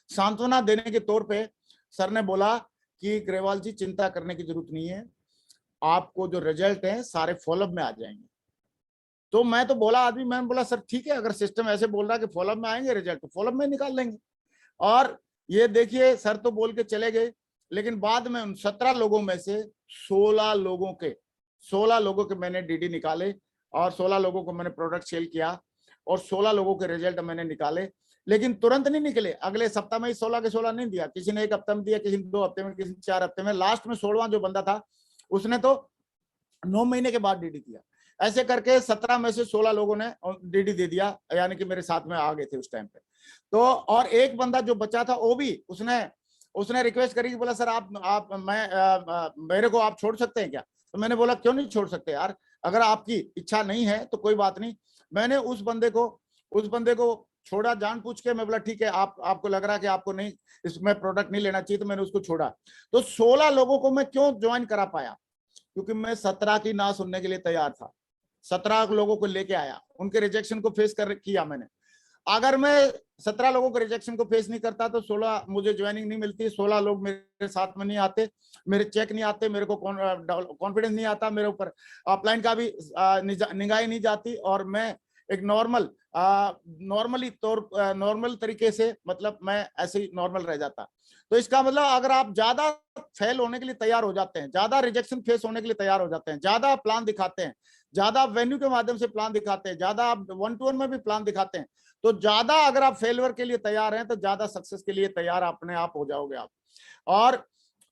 सांत्वना देने के तौर पे सर ने बोला कि ग्रेवाल जी चिंता करने की जरूरत नहीं है, आपको जो रिजल्ट है सारे फॉलोअप में आ जाएंगे। तो मैं तो बोला आदमी, मैंने बोला सर ठीक है अगर सिस्टम ऐसे बोल रहा है कि फॉलोअप में आएंगे रिजल्ट, तो फॉलोअप में निकाल लेंगे। और ये देखिए सर तो बोल के चले गए, लेकिन बाद में उन 17 लोगों में से 16 लोगों के मैंने डीडी निकाले और 16 लोगों को मैंने प्रोडक्ट सेल किया और 16 लोगों के रिजल्ट मैंने निकाले। लेकिन तुरंत नहीं निकले, अगले सप्ताह में ही 16 के 16 नहीं दिया, किसी ने 1 हफ्ते में दिया, किसी ने 2 हफ्ते में, किसी ने 4 हफ्ते में। लास्ट में 16वां जो बंदा था उसने तो 9 महीने के बाद डीडी किया। ऐसे करके 17 में से 16 लोगों ने डीडी दे दिया, यानी कि मेरे साथ में आ गए थे उस टाइम पे। तो और एक बंदा जो बचा था वो भी उसने रिक्वेस्ट करी कि बोला सर आप मेरे को आप छोड़ सकते हैं क्या? तो मैंने बोला क्यों नहीं छोड़ सकते यार, अगर आपकी इच्छा नहीं है तो कोई बात नहीं। मैंने उस बंदे को छोड़ा जानबूझ के। मैं बोला ठीक है आपको लग रहा है कि आपको नहीं इसमें प्रोडक्ट नहीं लेना चाहिए, तो मैंने उसको छोड़ा। तो 16 लोगों को मैं क्यों ज्वाइन करा पाया? क्योंकि मैं 17 की ना सुनने के लिए तैयार था। 17 लोगों को लेके आया, उनके रिजेक्शन को फेस किया मैंने। अगर मैं 17 लोगों के रिजेक्शन को फेस नहीं करता तो 16 मुझे ज्वाइनिंग नहीं मिलती, 16 लोग मेरे साथ में नहीं आते, मेरे चेक नहीं आते, मेरे को कॉन्फिडेंस नहीं आता, मेरे ऊपर अपलाइन का भी निगाह नहीं जाती, और मैं एक नॉर्मल तरीके से, मतलब मैं ऐसे ही नॉर्मल रह जाता। तो इसका मतलब अगर आप ज्यादा फेल होने के लिए तैयार हो जाते हैं, ज्यादा रिजेक्शन फेस होने के लिए तैयार हो जाते हैं, ज्यादा प्लान दिखाते हैं, ज्यादा वेन्यू के माध्यम से प्लान दिखाते हैं, ज्यादा आप 1-to-1 में भी प्लान दिखाते हैं, तो ज्यादा अगर आप फेलियर के लिए तैयार हैं तो ज्यादा सक्सेस के लिए तैयार अपने आप हो जाओगे आप। और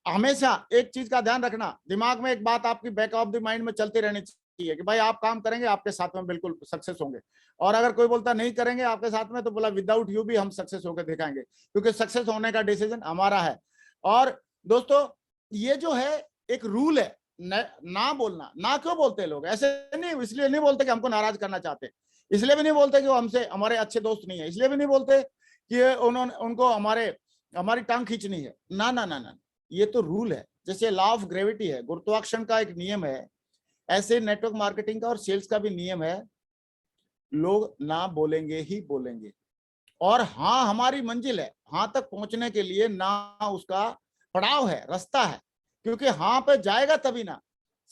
हमेशा एक चीज का ध्यान रखना, दिमाग में एक बात आपकी बैक ऑफ द माइंड में चलती रहनी चाहिए कि भाई आप काम करेंगे आपके साथ में बिल्कुल सक्सेस होंगे। और अगर कोई बोलता नहीं करेंगे आपके साथ में, तो बोला विदाउट यू भी हम सक्सेस होकर दिखाएंगे, क्योंकि सक्सेस होने का डिसीजन हमारा है। और दोस्तों ये जो है एक रूल है, ना बोलना। ना क्यों बोलते हैं लोग? ऐसे नहीं, इसलिए नहीं बोलते कि हमको नाराज करना चाहते, इसलिए भी नहीं बोलते कि वो हमसे हमारे अच्छे दोस्त नहीं है, इसलिए भी नहीं बोलते कि उनको हमारी टांग खींचनी है। ना ना ना ना, ये तो रूल है। जैसे लॉ ऑफ ग्रेविटी है, गुरुत्वाकर्षण का एक नियम है, ऐसे नेटवर्क मार्केटिंग का और सेल्स का भी नियम है। लोग ना बोलेंगे ही बोलेंगे। और हाँ हमारी मंजिल है, हाँ तक पहुंचने के लिए ना उसका पड़ाव है, रास्ता है, क्योंकि हाँ पे जाएगा तभी ना।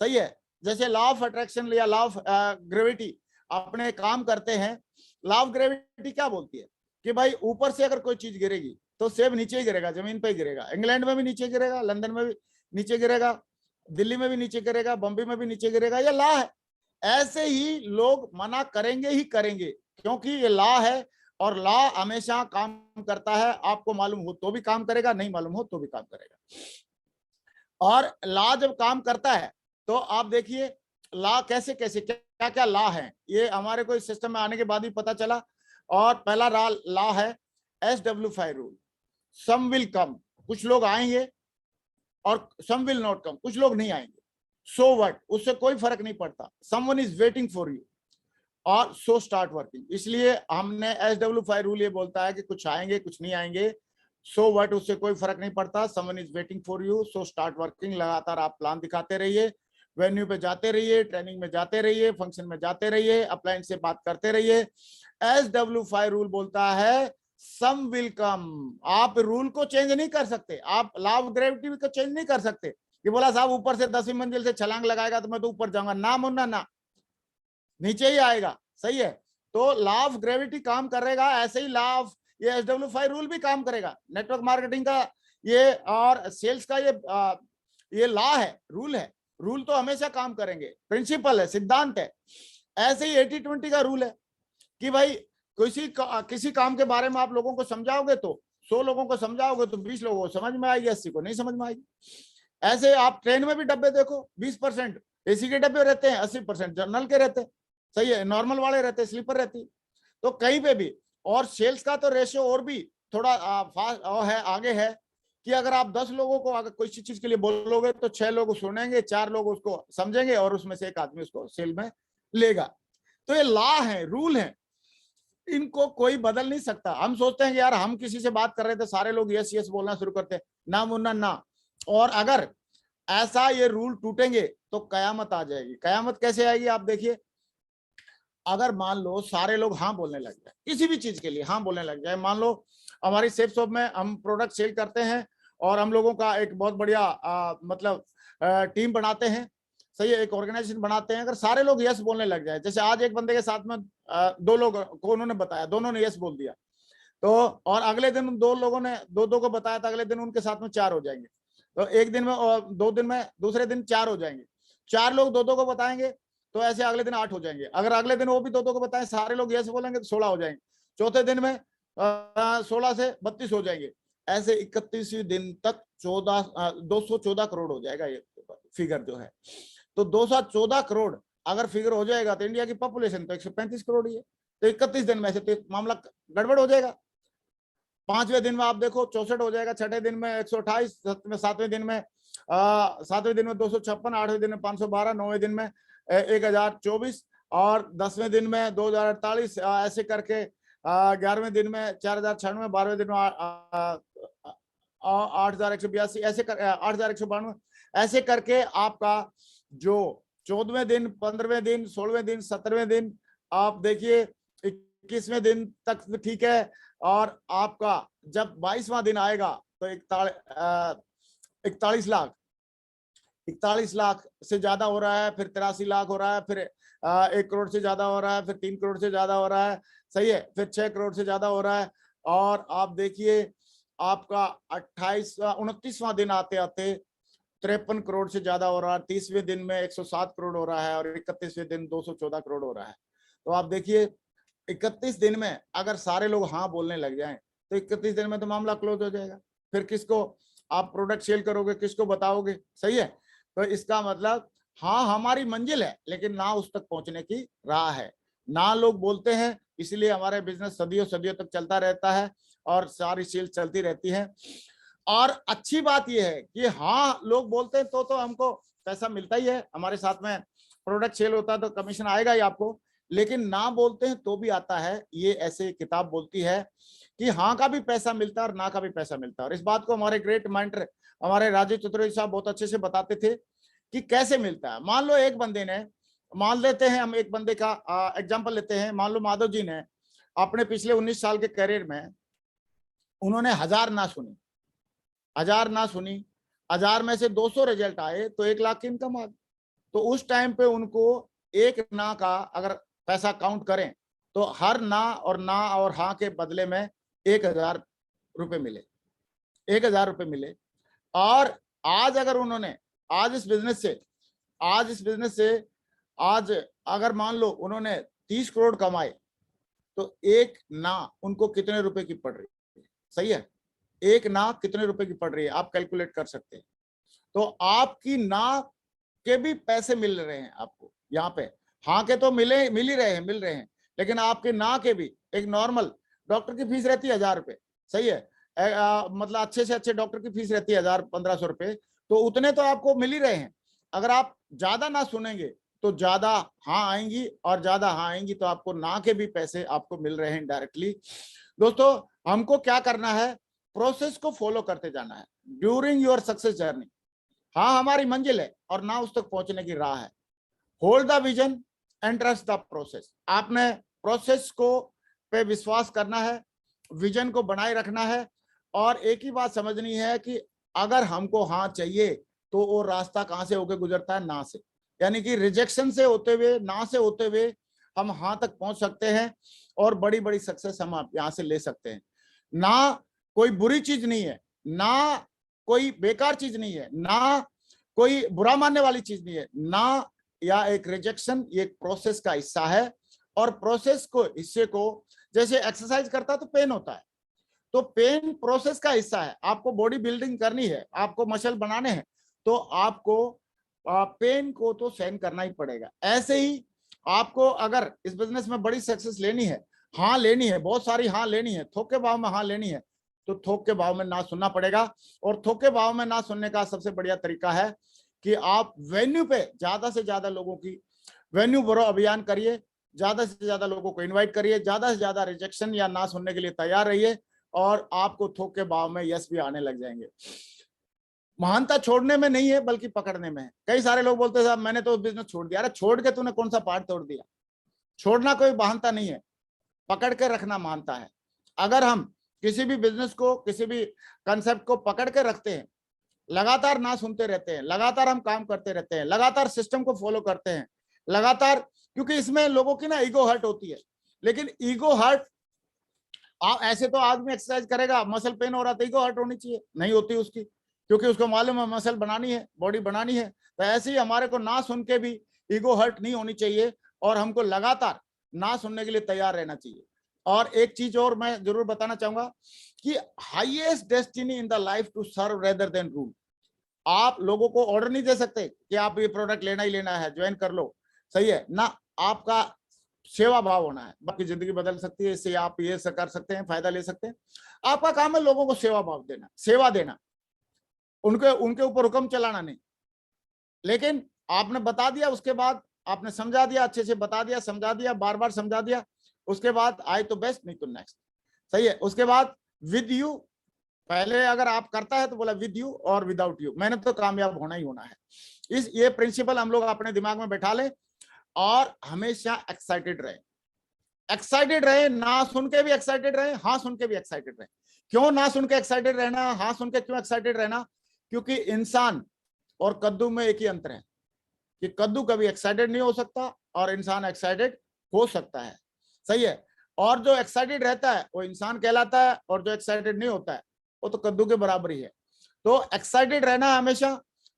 सही है। जैसे लॉ ऑफ अट्रैक्शन या लॉ ऑफ ग्रेविटी अपने काम करते हैं। लॉ ऑफ ग्रेविटी क्या बोलती है कि भाई ऊपर से अगर कोई चीज गिरेगी तो सेब नीचे ही गिरेगा, जमीन पे ही गिरेगा। इंग्लैंड में भी नीचे गिरेगा, लंदन में भी नीचे गिरेगा, दिल्ली में भी नीचे गिरेगा, बॉम्बे में भी नीचे गिरेगा। ये लॉ है। ऐसे ही लोग मना करेंगे ही करेंगे, क्योंकि ये लॉ है, और लॉ हमेशा काम करता है। आपको मालूम हो तो भी काम करेगा, नहीं मालूम हो तो भी काम करेगा। और लॉ जब काम करता है तो आप देखिए लॉ कैसे कैसे क्या क्या लॉ है, ये हमारे को इस सिस्टम में आने के बाद ही पता चला। और पहला लॉ है SW5 rule, some will come, कुछ लोग आएंगे, और सम विल नॉट कम, कुछ लोग नहीं आएंगे। सो व्हाट, उससे कोई फर्क नहीं पड़ता। Someone is waiting for you, और सो स्टार्ट वर्किंग। इसलिए हमने SW5 रूल ये बोलता है कि कुछ आएंगे कुछ नहीं आएंगे, सो व्हाट, उससे कोई फर्क नहीं पड़ता। Someone is waiting for you, so start working. लगातार आप प्लान दिखाते रहिए, वेन्यू पे जाते रहिए, ट्रेनिंग में जाते रहिए, फंक्शन में जाते रहिए, अपलाइन से बात करते रहिए। SW5 रूल बोलता है सम विल कम। आप रूल को चेंज नहीं कर सकते, आप लॉ ऑफ ग्रेविटी को चेंज नहीं कर सकते। कि बोला साहब ऊपर से 10वीं मंजिल से छलांग लगाएगा तो मैं तो ऊपर जाऊंगा, ना मुन्ना ना, नीचे ही आएगा। सही है, तो लॉ ऑफ ग्रेविटी काम करेगा, ऐसे ही लॉ ऑफ ये SW5 रूल भी काम करेगा। नेटवर्क मार्केटिंग का ये और सेल्स का ये लॉ है, रूल है। रूल तो हमेशा काम करेंगे, प्रिंसिपल है, सिद्धांत है। ऐसे ही 80-20 का रूल है कि भाई किसी काम के बारे में आप लोगों को समझाओगे तो 100 लोगों को समझाओगे तो 20 लोगों को समझ में आएगी, 80 को नहीं समझ में आएगी। ऐसे आप ट्रेन में भी डब्बे देखो, 20% एसी के डब्बे रहते हैं, 80% जनरल के रहते हैं। सही है, नॉर्मल वाले रहते हैं, स्लीपर रहती है। तो कहीं पे भी, और सेल्स का तो रेशियो और भी थोड़ा है, आगे है कि अगर आप 10 लोगों को अगर कोई चीज के लिए बोलोगे तो 6 लोग सुनेंगे, 4 लोग उसको समझेंगे और उसमें से एक आदमी उसको सेल में लेगा। तो ये लॉ है, रूल है, इनको कोई बदल नहीं सकता। हम सोचते हैं कि यार हम किसी से बात कर रहे थे, सारे लोग यस यस बोलना शुरू करते हैं, ना मुन्ना ना। और अगर ऐसा ये रूल टूटेंगे तो कयामत आ जाएगी। कयामत कैसे आएगी आप देखिए, अगर मान लो सारे लोग हाँ बोलने लग जाए, किसी भी चीज के लिए हाँ बोलने लग जाए। मान लो हमारी सेफ शॉप में हम प्रोडक्ट सेल करते हैं और हम लोगों का एक बहुत बढ़िया मतलब टीम बनाते हैं। सही है, एक ऑर्गेनाइजेशन बनाते हैं। अगर सारे लोग यस बोलने लग जाए, जैसे आज एक बंदे के साथ में 2 लोग को उन्होंने बताया, दोनों ने यस बोल दिया, तो और अगले दिन 2 लोगों ने 2-2 को बताया, तो अगले दिन उनके साथ में 4 हो जाएंगे। तो एक दिन में और 2 दिन में, दूसरे दिन 4 हो जाएंगे। 4 लोग 2-2 को बताएंगे तो ऐसे अगले दिन 8 हो जाएंगे। अगर अगले दिन वो भी 2-2 को बताएं, सारे लोग यस बोलेंगे तो 16 हो जाएंगे। चौथे दिन में 16 से 32 हो जाएंगे। ऐसे 31वें दिन तक 214 करोड़ हो जाएगा ये फिगर जो है। तो 214 करोड़ अगर फिगर हो जाएगा तो इंडिया की पॉपुलेशन तो 135 करोड़ ही है। तो 31 दिन में से तो मामला गड़बड़ हो जाएगा। 5वें दिन में आप देखो 64 हो जाएगा, 6ठे दिन में 128, 7वें दिन में 256, 8वें दिन में 512, 9वें दिन में 1024 और 10वें दिन में 2048, ऐसे करके 11वें दिन में 4096, 12वें दिन में 8182, ऐसे कर 8192, ऐसे करके आपका जो 14वें दिन, 15वें दिन, 16वें दिन, 17वें दिन, आप देखिए 21वें दिन तक ठीक है। और आपका जब 22वां दिन आएगा तो 41 लाख से ज्यादा हो रहा है, फिर 83 लाख हो रहा है, फिर 1 करोड़ से ज्यादा हो रहा है, फिर 3 करोड़ से ज्यादा हो रहा है। सही है, फिर 6 करोड़ से ज्यादा हो रहा है। और आप देखिए आपका 29वां दिन आते आते 53 करोड़ से ज्यादा हो रहा है। 30वें दिन में 107 करोड़ हो रहा है और 31वें दिन 214 करोड़ हो रहा है। तो आप देखिए 31 दिन में अगर सारे लोग हाँ बोलने लग जाएं तो 31 दिन में तो मामला क्लोज हो जाएगा। फिर किसको आप प्रोडक्ट सेल करोगे, किसको बताओगे? सही है, तो इसका मतलब हाँ हमारी मंजिल है, लेकिन ना उस तक पहुंचने की राह है। ना लोग बोलते हैं, इसलिए हमारे बिजनेस सदियों सदियों तक चलता रहता है और सारी सेल्स चलती रहती है। और अच्छी बात यह है कि हाँ लोग बोलते हैं तो हमको पैसा मिलता ही है। हमारे साथ में प्रोडक्ट सेल होता है तो कमीशन आएगा ही आपको, लेकिन ना बोलते हैं तो भी आता है। ये ऐसे किताब बोलती है कि हाँ का भी पैसा मिलता है और ना का भी पैसा मिलता है। और इस बात को हमारे ग्रेट माइंडर हमारे राजीव चतुर्वेदी साहब बहुत अच्छे से बताते थे कि कैसे मिलता है। मान लो एक बंदे ने, मान लेते हैं हम एक बंदे का एग्जाम्पल लेते हैं, मान लो माधव जी ने अपने पिछले 19 साल के करियर में उन्होंने 1000 ना सुनी, 1000 ना सुनी, 1000 में से 200 रिजल्ट आए तो 1 लाख की इनकम आ गई। तो उस टाइम पे उनको एक ना का अगर पैसा काउंट करें तो हर ना और हाँ के बदले में 1000 रुपए मिले, 1000 रुपए मिले। और आज अगर उन्होंने आज इस बिजनेस से आज अगर मान लो उन्होंने 30 करोड़ कमाए तो एक ना उनको कितने रुपए की पड़ रही है? सही है, एक ना कितने रुपए की पड़ रही है आप कैलकुलेट कर सकते हैं। तो आपकी ना के भी पैसे मिल रहे हैं आपको यहाँ पे, हाँ के तो मिल ही रहे हैं, लेकिन आपके ना के भी, एक नॉर्मल डॉक्टर की फीस रहती है 1000 रुपए। सही है, मतलब अच्छे से अच्छे डॉक्टर की फीस रहती है 1000-1500 रुपए, तो उतने तो आपको मिल ही रहे हैं। अगर आप ज्यादा ना सुनेंगे तो ज्यादा हाँ आएंगी, और ज्यादा हाँ आएंगी तो आपको ना के भी पैसे आपको मिल रहे हैं डायरेक्टली। दोस्तों हमको क्या करना है, प्रोसेस को फॉलो करते जाना है ड्यूरिंग योर सक्सेस जर्नी। हाँ, हमारी मंजिल है और ना उस तक पहुंचने की राह है। Hold the vision and trust the process. आपने प्रोसेस को पे विश्वास करना है, विजन को बनाए रखना है, और एक ही बात समझनी है कि अगर हमको हाँ चाहिए तो वो रास्ता कहां से होके गुजरता है? ना से। यानी कि रिजेक्शन से होते हुए, ना से होते हुए हम हाँ तक पहुंच सकते हैं और बड़ी बड़ी सक्सेस हम यहां से ले सकते हैं। ना कोई बुरी चीज नहीं है, ना कोई बेकार चीज नहीं है, ना कोई बुरा मानने वाली चीज नहीं है, ना या एक रिजेक्शन, ये एक प्रोसेस का हिस्सा है। और प्रोसेस को, हिस्से को, जैसे एक्सरसाइज करता है तो पेन होता है, तो पेन प्रोसेस का हिस्सा है। आपको बॉडी बिल्डिंग करनी है, आपको मसल बनाने हैं, तो आपको पेन को तो सहन करना ही पड़ेगा। ऐसे ही आपको अगर इस बिजनेस में बड़ी सक्सेस लेनी है, हाँ लेनी है, बहुत सारी हाँ लेनी है, थोक के भाव में हाँ लेनी है, तो थोक के भाव में ना सुनना पड़ेगा। और थोक के भाव में ना सुनने का सबसे बढ़िया तरीका है कि आप वेन्यू पे ज्यादा से ज्यादा लोगों की वेन्यू भरो अभियान करिए, ज्यादा से ज्यादा लोगों को इनवाइट करिए, ज्यादा से ज्यादा रिजेक्शन या ना सुनने के लिए तैयार रहिए, और आपको थोक के भाव में यस भी आने लग जाएंगे। महानता छोड़ने में नहीं है बल्कि पकड़ने में है। कई सारे लोग बोलते हैं साहब मैंने तो बिजनेस छोड़ दिया। अरे छोड़ के तूने कौन सा पार्ट तोड़ दिया? छोड़ना कोई महानता नहीं है, पकड़ के रखना महानता है। अगर हम किसी भी बिजनेस को, किसी भी कंसेप्ट को पकड़ के रखते हैं, लगातार ना सुनते रहते हैं, लगातार हम काम करते रहते हैं, लगातार सिस्टम को फॉलो करते हैं, लगातार, क्योंकि इसमें लोगों की ना ईगो हर्ट होती है। लेकिन ईगो हर्ट, ऐसे तो आदमी एक्सरसाइज करेगा, मसल पेन हो रहा तो ईगो हर्ट होनी चाहिए, नहीं होती उसकी, क्योंकि उसको मालूम है मसल बनानी है, बॉडी बनानी है। तो ऐसे ही हमारे को ना सुन के भी ईगो हर्ट नहीं होनी चाहिए, और हमको लगातार ना सुनने के लिए तैयार रहना चाहिए। और एक चीज और मैं जरूर बताना चाहूंगा कि highest destiny in the life to serve rather than rule. आप लोगों को ऑर्डर नहीं दे सकते कि आप ये प्रोडक्ट लेना ही लेना है, ज्वाइन कर लो, सही है ना? आपका सेवा भाव होना है, बाकी जिंदगी बदल सकती है, इससे आप ये कर सकते हैं, फायदा ले सकते हैं। आपका काम है लोगों को सेवा भाव देना, सेवा देना, उनके ऊपर हुक्म चलाना नहीं। लेकिन आपने बता दिया, उसके बाद आपने समझा दिया, अच्छे से बता दिया, समझा दिया, बार बार समझा दिया, उसके बाद आए तो बेस्ट, नहीं तो नेक्स्ट, सही है। उसके बाद विद यू, पहले अगर आप करता है तो बोला विद यू और विदाउट यू, मैंने तो कामयाब होना ही होना है। ये प्रिंसिपल हम लोग अपने दिमाग में बैठा ले, और हमेशा एक्साइटेड रहे, एक्साइटेड रहे, ना सुन के भी एक्साइटेड रहे, हाँ सुन के भी एक्साइटेड रहे। क्यों ना सुन के एक्साइटेड रहना, हाँ सुन के क्यों एक्साइटेड रहना? क्योंकि इंसान और कद्दू में एक ही अंतर है कि कद्दू कभी एक्साइटेड नहीं हो सकता और इंसान एक्साइटेड हो सकता है, सही है। और जो एक्साइटेड रहता है वो इंसान कहलाता है, और जो एक्साइटेड नहीं होता है वो तो कद्दू के बराबर ही है। तो एक्साइटेड रहना है हमेशा,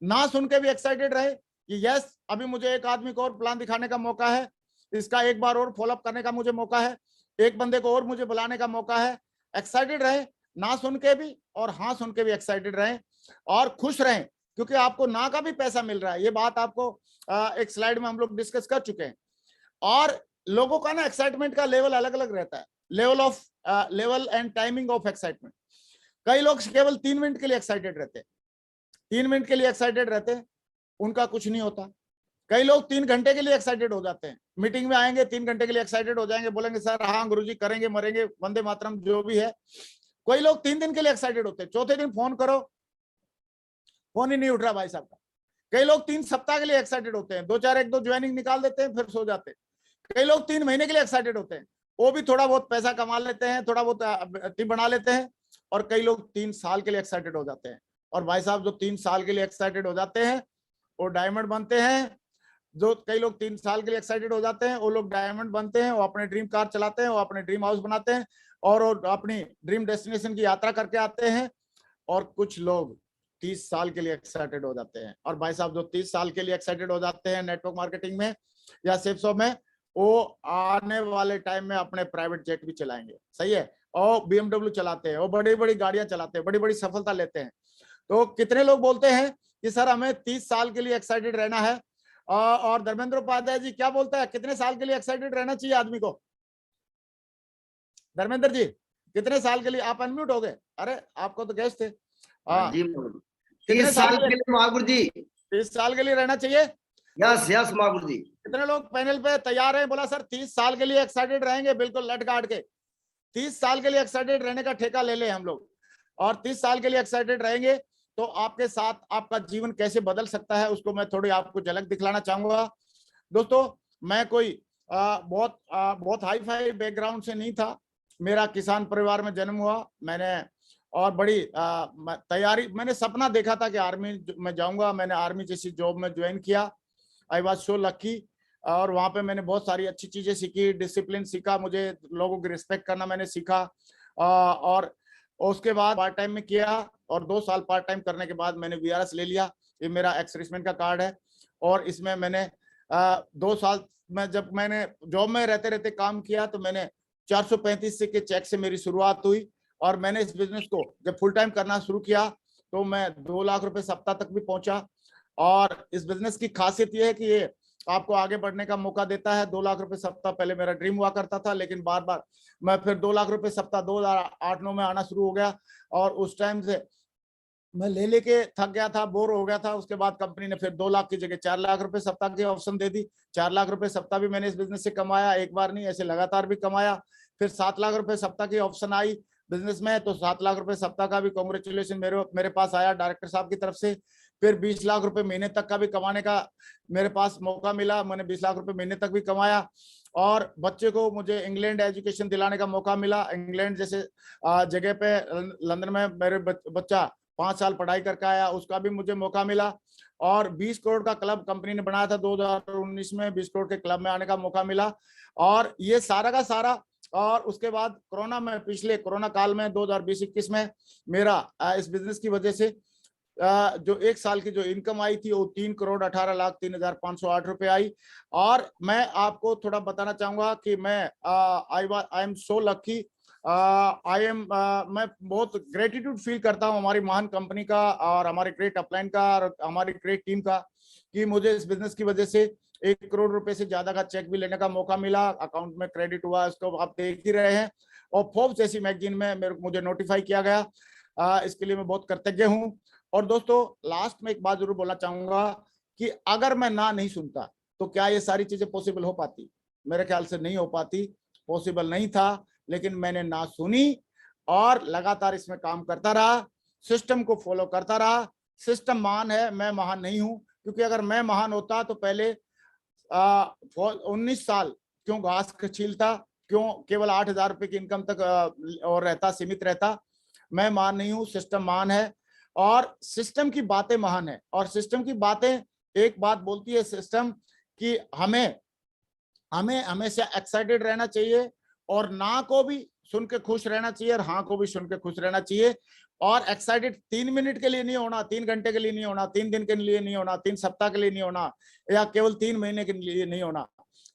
ना सुन के भी एक्साइटेड रहे कि यस अभी मुझे एक आदमी को और प्लान दिखाने का मौका है, इसका एक बार और फॉलोअप करने का मुझे मौका है, एक बंदे को और मुझे बुलाने का मौका है। एक्साइटेड रहे, ना सुन के भी और हाँ सुन के भी एक्साइटेड रहें, और खुश रहें, क्योंकि आपको ना का भी पैसा मिल रहा है। ये बात आपको एक स्लाइड में हम लोग डिस्कस कर चुके हैं। और लोगों का ना एक्साइटमेंट का लेवल अलग अलग रहता है, level and timing of excitement. कई लोग केवल 3 मिनट के लिए एक्साइटेड रहते हैं, 3 मिनट के लिए एक्साइटेड रहते हैं, उनका कुछ नहीं होता। कई लोग 3 घंटे के लिए एक्साइटेड हो जाते हैं, मीटिंग में आएंगे 3 घंटे के लिए एक्साइटेड हो जाएंगे, बोलेंगे सर हाँ गुरुजी करेंगे, मरेंगे, वंदे मातरम, जो भी है। कोई लोग 3 दिन के लिए एक्साइटेड होते हैं, चौथे दिन फोन करो, फोन ही नहीं उठ रहा भाई साहब का। कई लोग 3 सप्ताह के लिए एक्साइटेड होते हैं, 1-2 ज्वाइनिंग निकाल देते हैं, फिर सो जाते हैं। कई लोग 3 महीने के लिए एक्साइटेड होते हैं, वो भी थोड़ा बहुत पैसा कमा लेते हैं, थोड़ा बहुत टीम बना लेते हैं। और कई लोग 3 साल के लिए एक्साइटेड हो जाते हैं। और भाई साहब जो 3 साल के लिए एक्साइटेड हो जाते हैं वो डायमंड बनते हैं। जो कई लोग 3 साल के लिए एक्साइटेड हो जाते हैं वो लोग डायमंड बनते हैं, वो अपने ड्रीम कार चलाते हैं, वो अपने ड्रीम हाउस बनाते हैं, और वो अपनी ड्रीम डेस्टिनेशन की यात्रा करके आते हैं। और कुछ लोग 30 साल के लिए एक्साइटेड हो जाते हैं। और भाई साहब जो 30 साल के लिए एक्साइटेड हो जाते हैं नेटवर्क मार्केटिंग में या सेल्स में, वो आने वाले टाइम में अपने प्राइवेट जेट भी चलाएंगे, सही है, और BMW चलाते हैं, वो बड़ी बड़ी गाड़ियां चलाते हैं, बड़ी बड़ी सफलता लेते हैं। तो कितने लोग बोलते हैं कि सर हमें 30 साल के लिए एक्साइटेड रहना है। और धर्मेंद्र उपाध्याय जी क्या बोलता है, कितने साल के लिए एक्साइटेड रहना चाहिए आदमी को? धर्मेंद्र जी कितने साल के लिए? आप अनम्यूट हो गए, अरे आपको तो गेस्ट थे। हाँ जी, कितने 30 साल के लिए महागुरु जी, 30 साल के लिए रहना चाहिए। यस यस महागुरु जी। कितने लोग पैनल पे तैयार हैं? बोला सर 30 साल के लिए एक्साइटेड रहेंगे, बिल्कुल लट काट के 30 साल के लिए एक्साइटेड रहने का ठेका ले ले हम लोग। और 30 साल के लिए एक्साइटेड रहेंगे तो आपके साथ आपका जीवन कैसे बदल सकता है उसको मैं थोड़ी आपको झलक दिखलाना चाहूंगा। दोस्तों मैं कोई बहुत हाई फाई बैकग्राउंड से नहीं था। मेरा किसान परिवार में जन्म हुआ। मैंने और बड़ी तैयारी, मैंने सपना देखा था कि आर्मी में जाऊंगा। मैंने आर्मी जैसी जॉब में ज्वाइन किया। I was so lucky. और वहां पे मैंने बहुत सारी अच्छी चीजें सीखी, डिसिप्लिन सीखा, मुझे लोगों की रिस्पेक्ट करना मैंने सीखा। और उसके बाद पार्ट टाइम में किया और 2 साल पार्ट टाइम करने के बाद मैंने वीआरएस ले लिया। ये मेरा एक्स सर्विसमैन का कार्ड है। और इसमें मैंने 2 साल में जब मैंने जॉब में रहते रहते काम किया तो मैंने 435 के चेक से मेरी शुरुआत हुई। और मैंने इस बिजनेस को जब फुल टाइम करना शुरू किया तो मैं 2 लाख रुपए सप्ताह तक भी पहुंचा। और इस बिजनेस की खासियत यह है कि ये आपको आगे बढ़ने का मौका देता है। 2 लाख रुपए सप्ताह पहले मेरा ड्रीम हुआ करता था, लेकिन बार बार मैं फिर 2 लाख रुपए सप्ताह 2008-9 में आना शुरू हो गया। और उस टाइम से मैं ले लेके थक गया था, बोर हो गया था। उसके बाद कंपनी ने फिर 2 लाख की जगह 4 लाख रुपए सप्ताह की ऑप्शन दे दी। 4 लाख रुपए सप्ताह भी मैंने इस बिजनेस से कमाया, एक बार नहीं, ऐसे लगातार भी कमाया। फिर 7 लाख रुपए सप्ताह की ऑप्शन आई बिजनेस में, तो 7 लाख रुपए सप्ताह का भी कांग्रेचुलेशन मेरे पास आया डायरेक्टर साहब की तरफ से। फिर 20 लाख रुपए महीने तक का भी कमाने का मेरे पास मौका मिला। मैंने 20 लाख रुपए महीने तक भी कमाया। और बच्चे को मुझे इंग्लैंड एजुकेशन दिलाने का मौका मिला। इंग्लैंड जैसे जगह पे लंदन में मेरे बच्चा 5 साल पढ़ाई करके आया, उसका भी मुझे मौका मिला। और 20 करोड़ का क्लब कंपनी ने बनाया था 2019 में, 20 करोड़ के क्लब में आने का मौका मिला। और ये सारा का सारा, और उसके बाद कोरोना में, पिछले कोरोना काल में 2020-21 में मेरा इस बिजनेस की वजह से जो 1 साल की जो इनकम आई थी वो 3,18,03,508 रुपए आई। और मैं आपको थोड़ा बताना चाहूंगा कि मैं आई एम सो लकी। मैं बहुत ग्रेटिट्यूड फील करता हूँ हमारी महान कंपनी का और हमारे ग्रेट अपलाइन का और हमारी ग्रेट टीम का, कि मुझे इस बिजनेस की वजह से 1 करोड़ रुपए से ज्यादा का चेक भी लेने का मौका मिला, अकाउंट में क्रेडिट हुआ, इसको आप देख ही रहे हैं। और फोर्ब्स जैसी मैगजीन में मुझे नोटिफाई किया गया। इसके लिए मैं बहुत कृतज्ञ हूँ। और दोस्तों लास्ट में एक बात जरूर बोलना चाहूंगा कि अगर मैं ना नहीं सुनता तो क्या ये सारी चीजें पॉसिबल हो पाती? मेरे ख्याल से नहीं हो पाती, पॉसिबल नहीं था। लेकिन मैंने ना सुनी और लगातार इसमें काम करता रहा, सिस्टम को फॉलो करता रहा। सिस्टम महान है, मैं महान नहीं हूं। क्योंकि अगर मैं महान होता तो पहले 19 साल क्यों घास छीलता, क्यों केवल 8,000 रुपए की इनकम तक और रहता, सीमित रहता। मैं महान नहीं हूं, सिस्टम महान है। और सिस्टम की बातें महान है। और सिस्टम की बातें एक बात बोलती है सिस्टम कि हमें हमेशा एक्साइटेड रहना चाहिए और ना को भी सुन के खुश रहना चाहिए और हाँ को भी सुन के खुश रहना चाहिए। और एक्साइटेड 3 मिनट के लिए नहीं होना, 3 घंटे के लिए नहीं होना, 3 दिन के लिए नहीं होना, 3 सप्ताह के लिए नहीं होना, या केवल 3 महीने के लिए नहीं होना।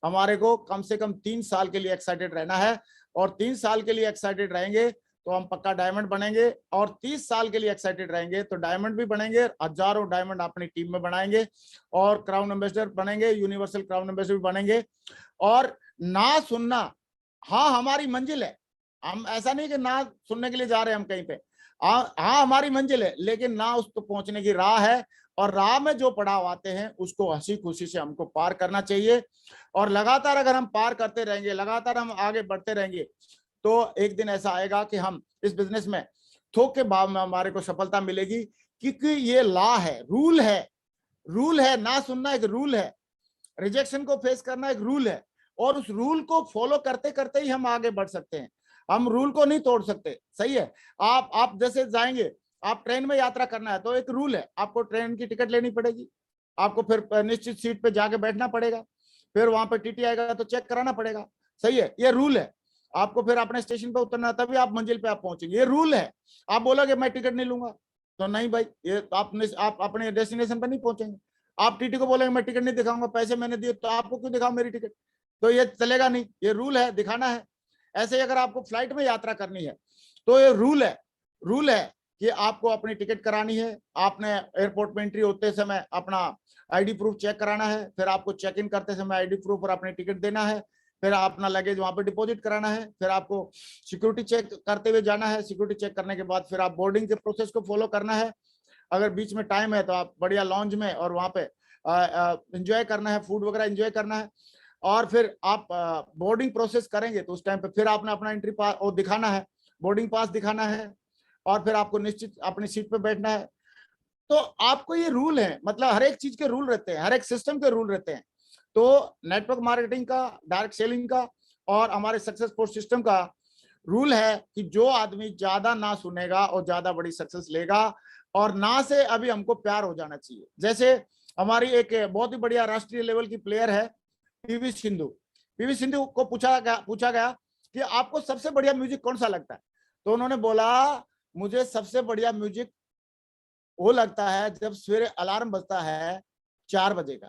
हमारे को कम से कम 3 साल के लिए एक्साइटेड रहना है। और 3 साल के लिए एक्साइटेड रहेंगे तो हम पक्का डायमंड बनेंगे। और 30 साल के लिए एक्साइटेड रहेंगे तो डायमंड भी बनेंगे, हजारों डायमंड अपनी टीम में बनाएंगे और क्राउन एम्बेसडर बनेंगे, यूनिवर्सल क्राउन एम्बेसडर भी बनेंगे। और ना सुनना हाँ हमारी मंजिल है। हम ऐसा नहीं कि ना सुनने के लिए जा रहे हैं हम कहीं पे, हाँ हमारी मंजिल है, लेकिन ना उस तो पहुंचने की राह है। और राह में जो पड़ाव आते हैं उसको हंसी खुशी से हमको पार करना चाहिए। और लगातार अगर हम पार करते रहेंगे, लगातार हम आगे बढ़ते रहेंगे, तो एक दिन ऐसा आएगा कि हम इस बिजनेस में थोक के भाव में हमारे को सफलता मिलेगी। क्योंकि ये लॉ है, रूल है, रूल है। ना सुनना एक रूल है, रिजेक्शन को फेस करना एक रूल है। और उस रूल को फॉलो करते करते ही हम आगे बढ़ सकते हैं। हम रूल को नहीं तोड़ सकते। सही है। आप जैसे जाएंगे, आप ट्रेन में यात्रा करना है तो एक रूल है, आपको ट्रेन की टिकट लेनी पड़ेगी, आपको फिर निश्चित सीट पे जाके बैठना पड़ेगा, फिर वहां पे टीटी आएगा तो चेक कराना पड़ेगा। सही है, ये रूल है। आपको फिर अपने स्टेशन पे उतरना, तभी आप मंजिल पे आप पहुंचेंगे, ये रूल है। आप बोलोगे मैं टिकट नहीं लूंगा तो नहीं भाई, ये आप अपने डेस्टिनेशन पे नहीं पहुंचेंगे। आप टीटी को बोलेंगे मैं टिकट नहीं दिखाऊंगा, पैसे मैंने दिए तो आपको क्यों दिखाऊं मेरी टिकट, तो ये चलेगा नहीं। ये रूल है, दिखाना है। ऐसे ही अगर आपको फ्लाइट में यात्रा करनी है तो ये रूल है, रूल है कि आपको अपनी टिकट करानी है। आपने एयरपोर्ट में एंट्री होते समय अपना आईडी प्रूफ चेक कराना है, फिर आपको चेक इन करते समय आईडी प्रूफ और अपनी टिकट देना है, फिर अपना लगेज वहां पे डिपॉजिट कराना है, फिर आपको सिक्योरिटी चेक करते हुए जाना है। सिक्योरिटी चेक करने के बाद फिर आप बोर्डिंग के प्रोसेस को फॉलो करना है। अगर बीच में टाइम है तो आप बढ़िया लॉन्ज में और वहां पे एंजॉय करना है, फूड वगैरह एंजॉय करना है। और फिर आप बोर्डिंग प्रोसेस करेंगे तो उस टाइम पे फिर आपने अपना एंट्री पास और दिखाना है, बोर्डिंग पास दिखाना है, और फिर आपको निश्चित अपनी सीट पे बैठना है। तो आपको ये रूल है, मतलब हर एक चीज के रूल रहते हैं, हर एक सिस्टम के रूल रहते हैं। तो नेटवर्क मार्केटिंग का, डायरेक्ट सेलिंग का और हमारे सक्सेस फोर्स सिस्टम का रूल है कि जो आदमी ज्यादा ना सुनेगा और ज्यादा बड़ी सक्सेस लेगा, और ना से अभी हमको प्यार हो जाना चाहिए। जैसे हमारी एक बहुत ही बढ़िया राष्ट्रीय लेवल की प्लेयर है पीवी सिंधु। पीवी सिंधु को पूछा गया कि आपको सबसे बढ़िया म्यूजिक कौन सा लगता है, तो उन्होंने बोला मुझे सबसे बढ़िया म्यूजिक वो लगता है जब सवेरे अलार्म बजता है 4 बजे का,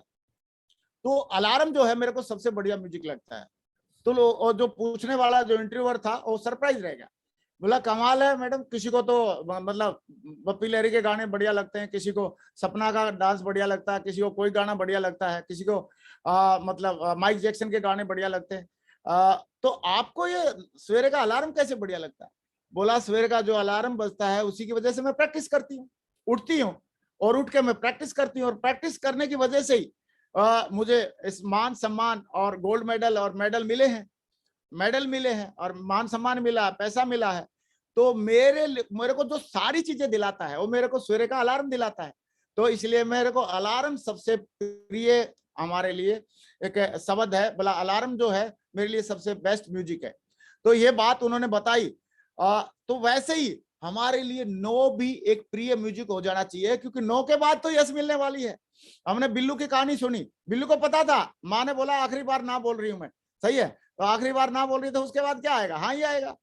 तो अलार्म जो है मेरे को सबसे बढ़िया म्यूजिक लगता है। तो और जो पूछने वाला जो इंटरव्यूअर था वो सरप्राइज रह गया, बोला कमाल है मैडम, किसी को तो मतलब बप्पी लहरी के गाने बढ़िया लगते हैं, किसी को सपना का डांस बढ़िया लगता है, किसी को कोई गाना बढ़िया लगता है, किसी को मतलब माइक जैक्सन के गाने बढ़िया लगते हैं, तो आपको ये सवेरे का अलार्म कैसे बढ़िया लगता है? बोला सवेरे का जो अलार्म बजता है उसी की वजह से मैं प्रैक्टिस करती हूँ, उठती हूँ और उठ के मैं प्रैक्टिस करती हूँ, और प्रैक्टिस करने की वजह से ही मुझे इस मान सम्मान और गोल्ड मेडल और मेडल मिले हैं और मान सम्मान मिला, पैसा मिला है। तो मेरे को जो सारी चीजें दिलाता है वो मेरे को सवेरे का अलार्म दिलाता है। तो इसलिए मेरे को अलार्म सबसे प्रिय हमारे लिए एक शब्द है, बोला अलार्म जो है मेरे लिए सबसे बेस्ट म्यूजिक है। तो ये बात उन्होंने बताई। तो वैसे ही हमारे लिए नो भी एक प्रिय म्यूजिक हो जाना चाहिए, क्योंकि नो के बाद तो यस मिलने वाली है। हमने बिल्लू की कहानी सुनी, बिल्लू को पता था, माँ ने बोला आखिरी बार ना बोल रही हूं मैं, सही है, तो आखिरी बार ना बोल रही तो उसके बाद क्या आएगा? हाँ ही आएगा।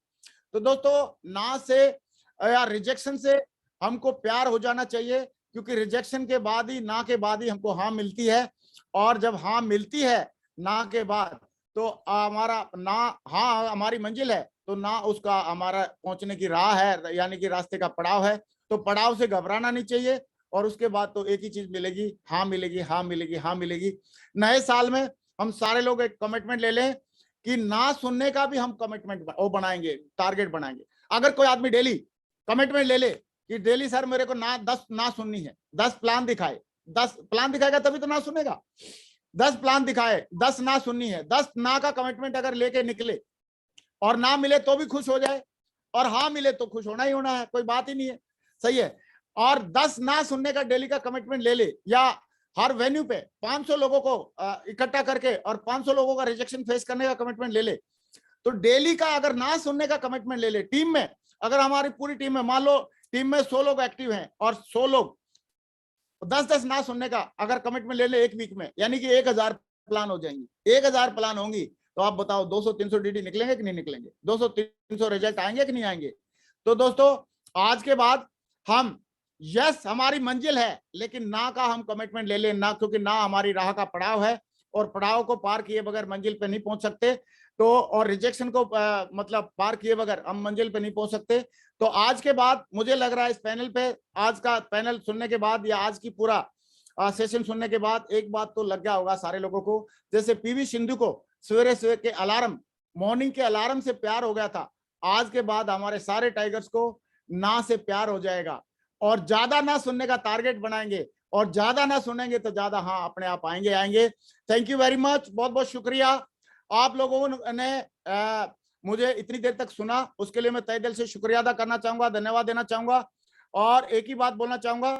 तो दोस्तों ना से या रिजेक्शन से हमको प्यार हो जाना चाहिए, क्योंकि रिजेक्शन के बाद ही, ना के बाद ही हमको हाँ मिलती है। और जब हाँ मिलती है ना के बाद, तो हमारा ना, हाँ हमारी मंजिल है, तो ना उसका हमारा पहुंचने की राह है, यानी कि रास्ते का पड़ाव है। तो पड़ाव से घबराना नहीं चाहिए, और उसके बाद तो एक ही चीज मिलेगी, हाँ मिलेगी, हाँ मिलेगी, हाँ मिलेगी। नए साल में हम सारे लोग एक कमिटमेंट ले लें कि ना सुनने का भी हम कमिटमेंट वो बनाएंगे, टारगेट बनाएंगे। अगर कोई आदमी डेली कमिटमेंट ले ले कि डेली सर मेरे को ना 10 ना सुननी है, 10 प्लान दिखाए, 10 प्लान दिखाएगा तभी तो ना सुनेगा। 10 प्लान दिखाए, 10 ना सुननी है, 10 ना का कमिटमेंट अगर लेके निकले और ना मिले तो भी खुश हो जाए, और हाँ मिले तो खुश होना ही होना है, कोई बात ही नहीं है, सही है। और 10 ना सुनने का डेली का कमिटमेंट ले ले, या हर वेन्यू पे 500 लोगों को इकट्ठा करके और 500 लोगों का रिजेक्शन फेस करने का कमिटमेंट ले ले। तो डेली का अगर ना सुनने का कमिटमेंट ले ले, टीम में अगर हमारी पूरी टीम में, मान लो टीम में 100 लोग एक्टिव हैं और 100 लोग 10-10 ना सुनने का अगर कमिटमेंट ले ले एक वीक में, यानी कि 1000 प्लान हो जाएंगी। 1000 प्लान होंगी तो आप बताओ 200-300 डीडी निकलेंगे कि नहीं निकलेंगे? 200-300 रिजल्ट आएंगे कि नहीं आएंगे? तो दोस्तों आज के बाद हम, यस हमारी मंजिल है, लेकिन ना का हम कमिटमेंट ले लें ना, क्योंकि ना हमारी राह का पड़ाव है, और पड़ाव को पार किए बगैर मंजिल पे नहीं पहुंच सकते। तो और रिजेक्शन को मतलब पार किए बगैर हम मंजिल पे नहीं पहुंच सकते। तो आज के बाद मुझे लग रहा है इस पैनल पे, आज का पैनल सुनने के बाद या आज की पूरा सेशन सुनने के बाद एक बात तो लग गया होगा सारे लोगों को, जैसे पीवी सिंधु को सवेरे सवेरे के अलार्म, मॉर्निंग के अलार्म से प्यार हो गया था, आज के बाद हमारे सारे टाइगर्स को ना से प्यार हो जाएगा, और ज्यादा ना सुनने का टारगेट बनाएंगे, और ज्यादा ना सुनेंगे तो ज्यादा हाँ अपने आप आएंगे। थैंक यू वेरी मच, बहुत बहुत शुक्रिया आप लोगों ने मुझे इतनी देर तक सुना, उसके लिए मैं तहे दिल से शुक्रिया अदा करना चाहूंगा, धन्यवाद देना चाहूंगा। और एक ही बात बोलना चाहूंगा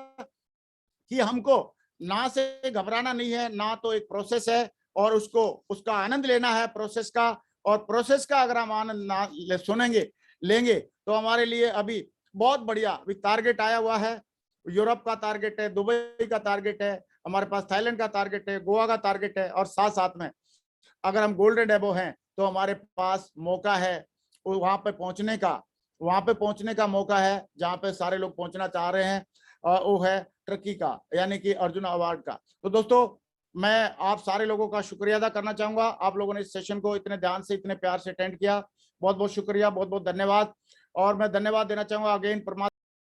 कि हमको ना से घबराना नहीं है, ना तो एक प्रोसेस है और उसका आनंद लेना है प्रोसेस का, और प्रोसेस का अगर हम आनंद ना सुनेंगे लेंगे तो हमारे लिए अभी बहुत बढ़िया अभी टारगेट आया हुआ है। यूरोप का टारगेट है, दुबई का टारगेट है, हमारे पास थाईलैंड का टारगेट है, गोवा का टारगेट है, और साथ साथ में अगर हम गोल्डन डेबो हैं तो हमारे पास मौका है वहां पे पहुंचने का मौका है जहां पे सारे लोग पहुंचना चाह रहे हैं, वो है टर्की का, यानी कि अर्जुन अवार्ड का। तो दोस्तों मैं आप सारे लोगों का शुक्रिया अदा करना चाहूंगा, आप लोगों ने इस सेशन को इतने ध्यान से इतने प्यार से अटेंड किया, बहुत बहुत शुक्रिया, बहुत बहुत धन्यवाद। और मैं धन्यवाद देना चाहूंगा अगेन परमात्मा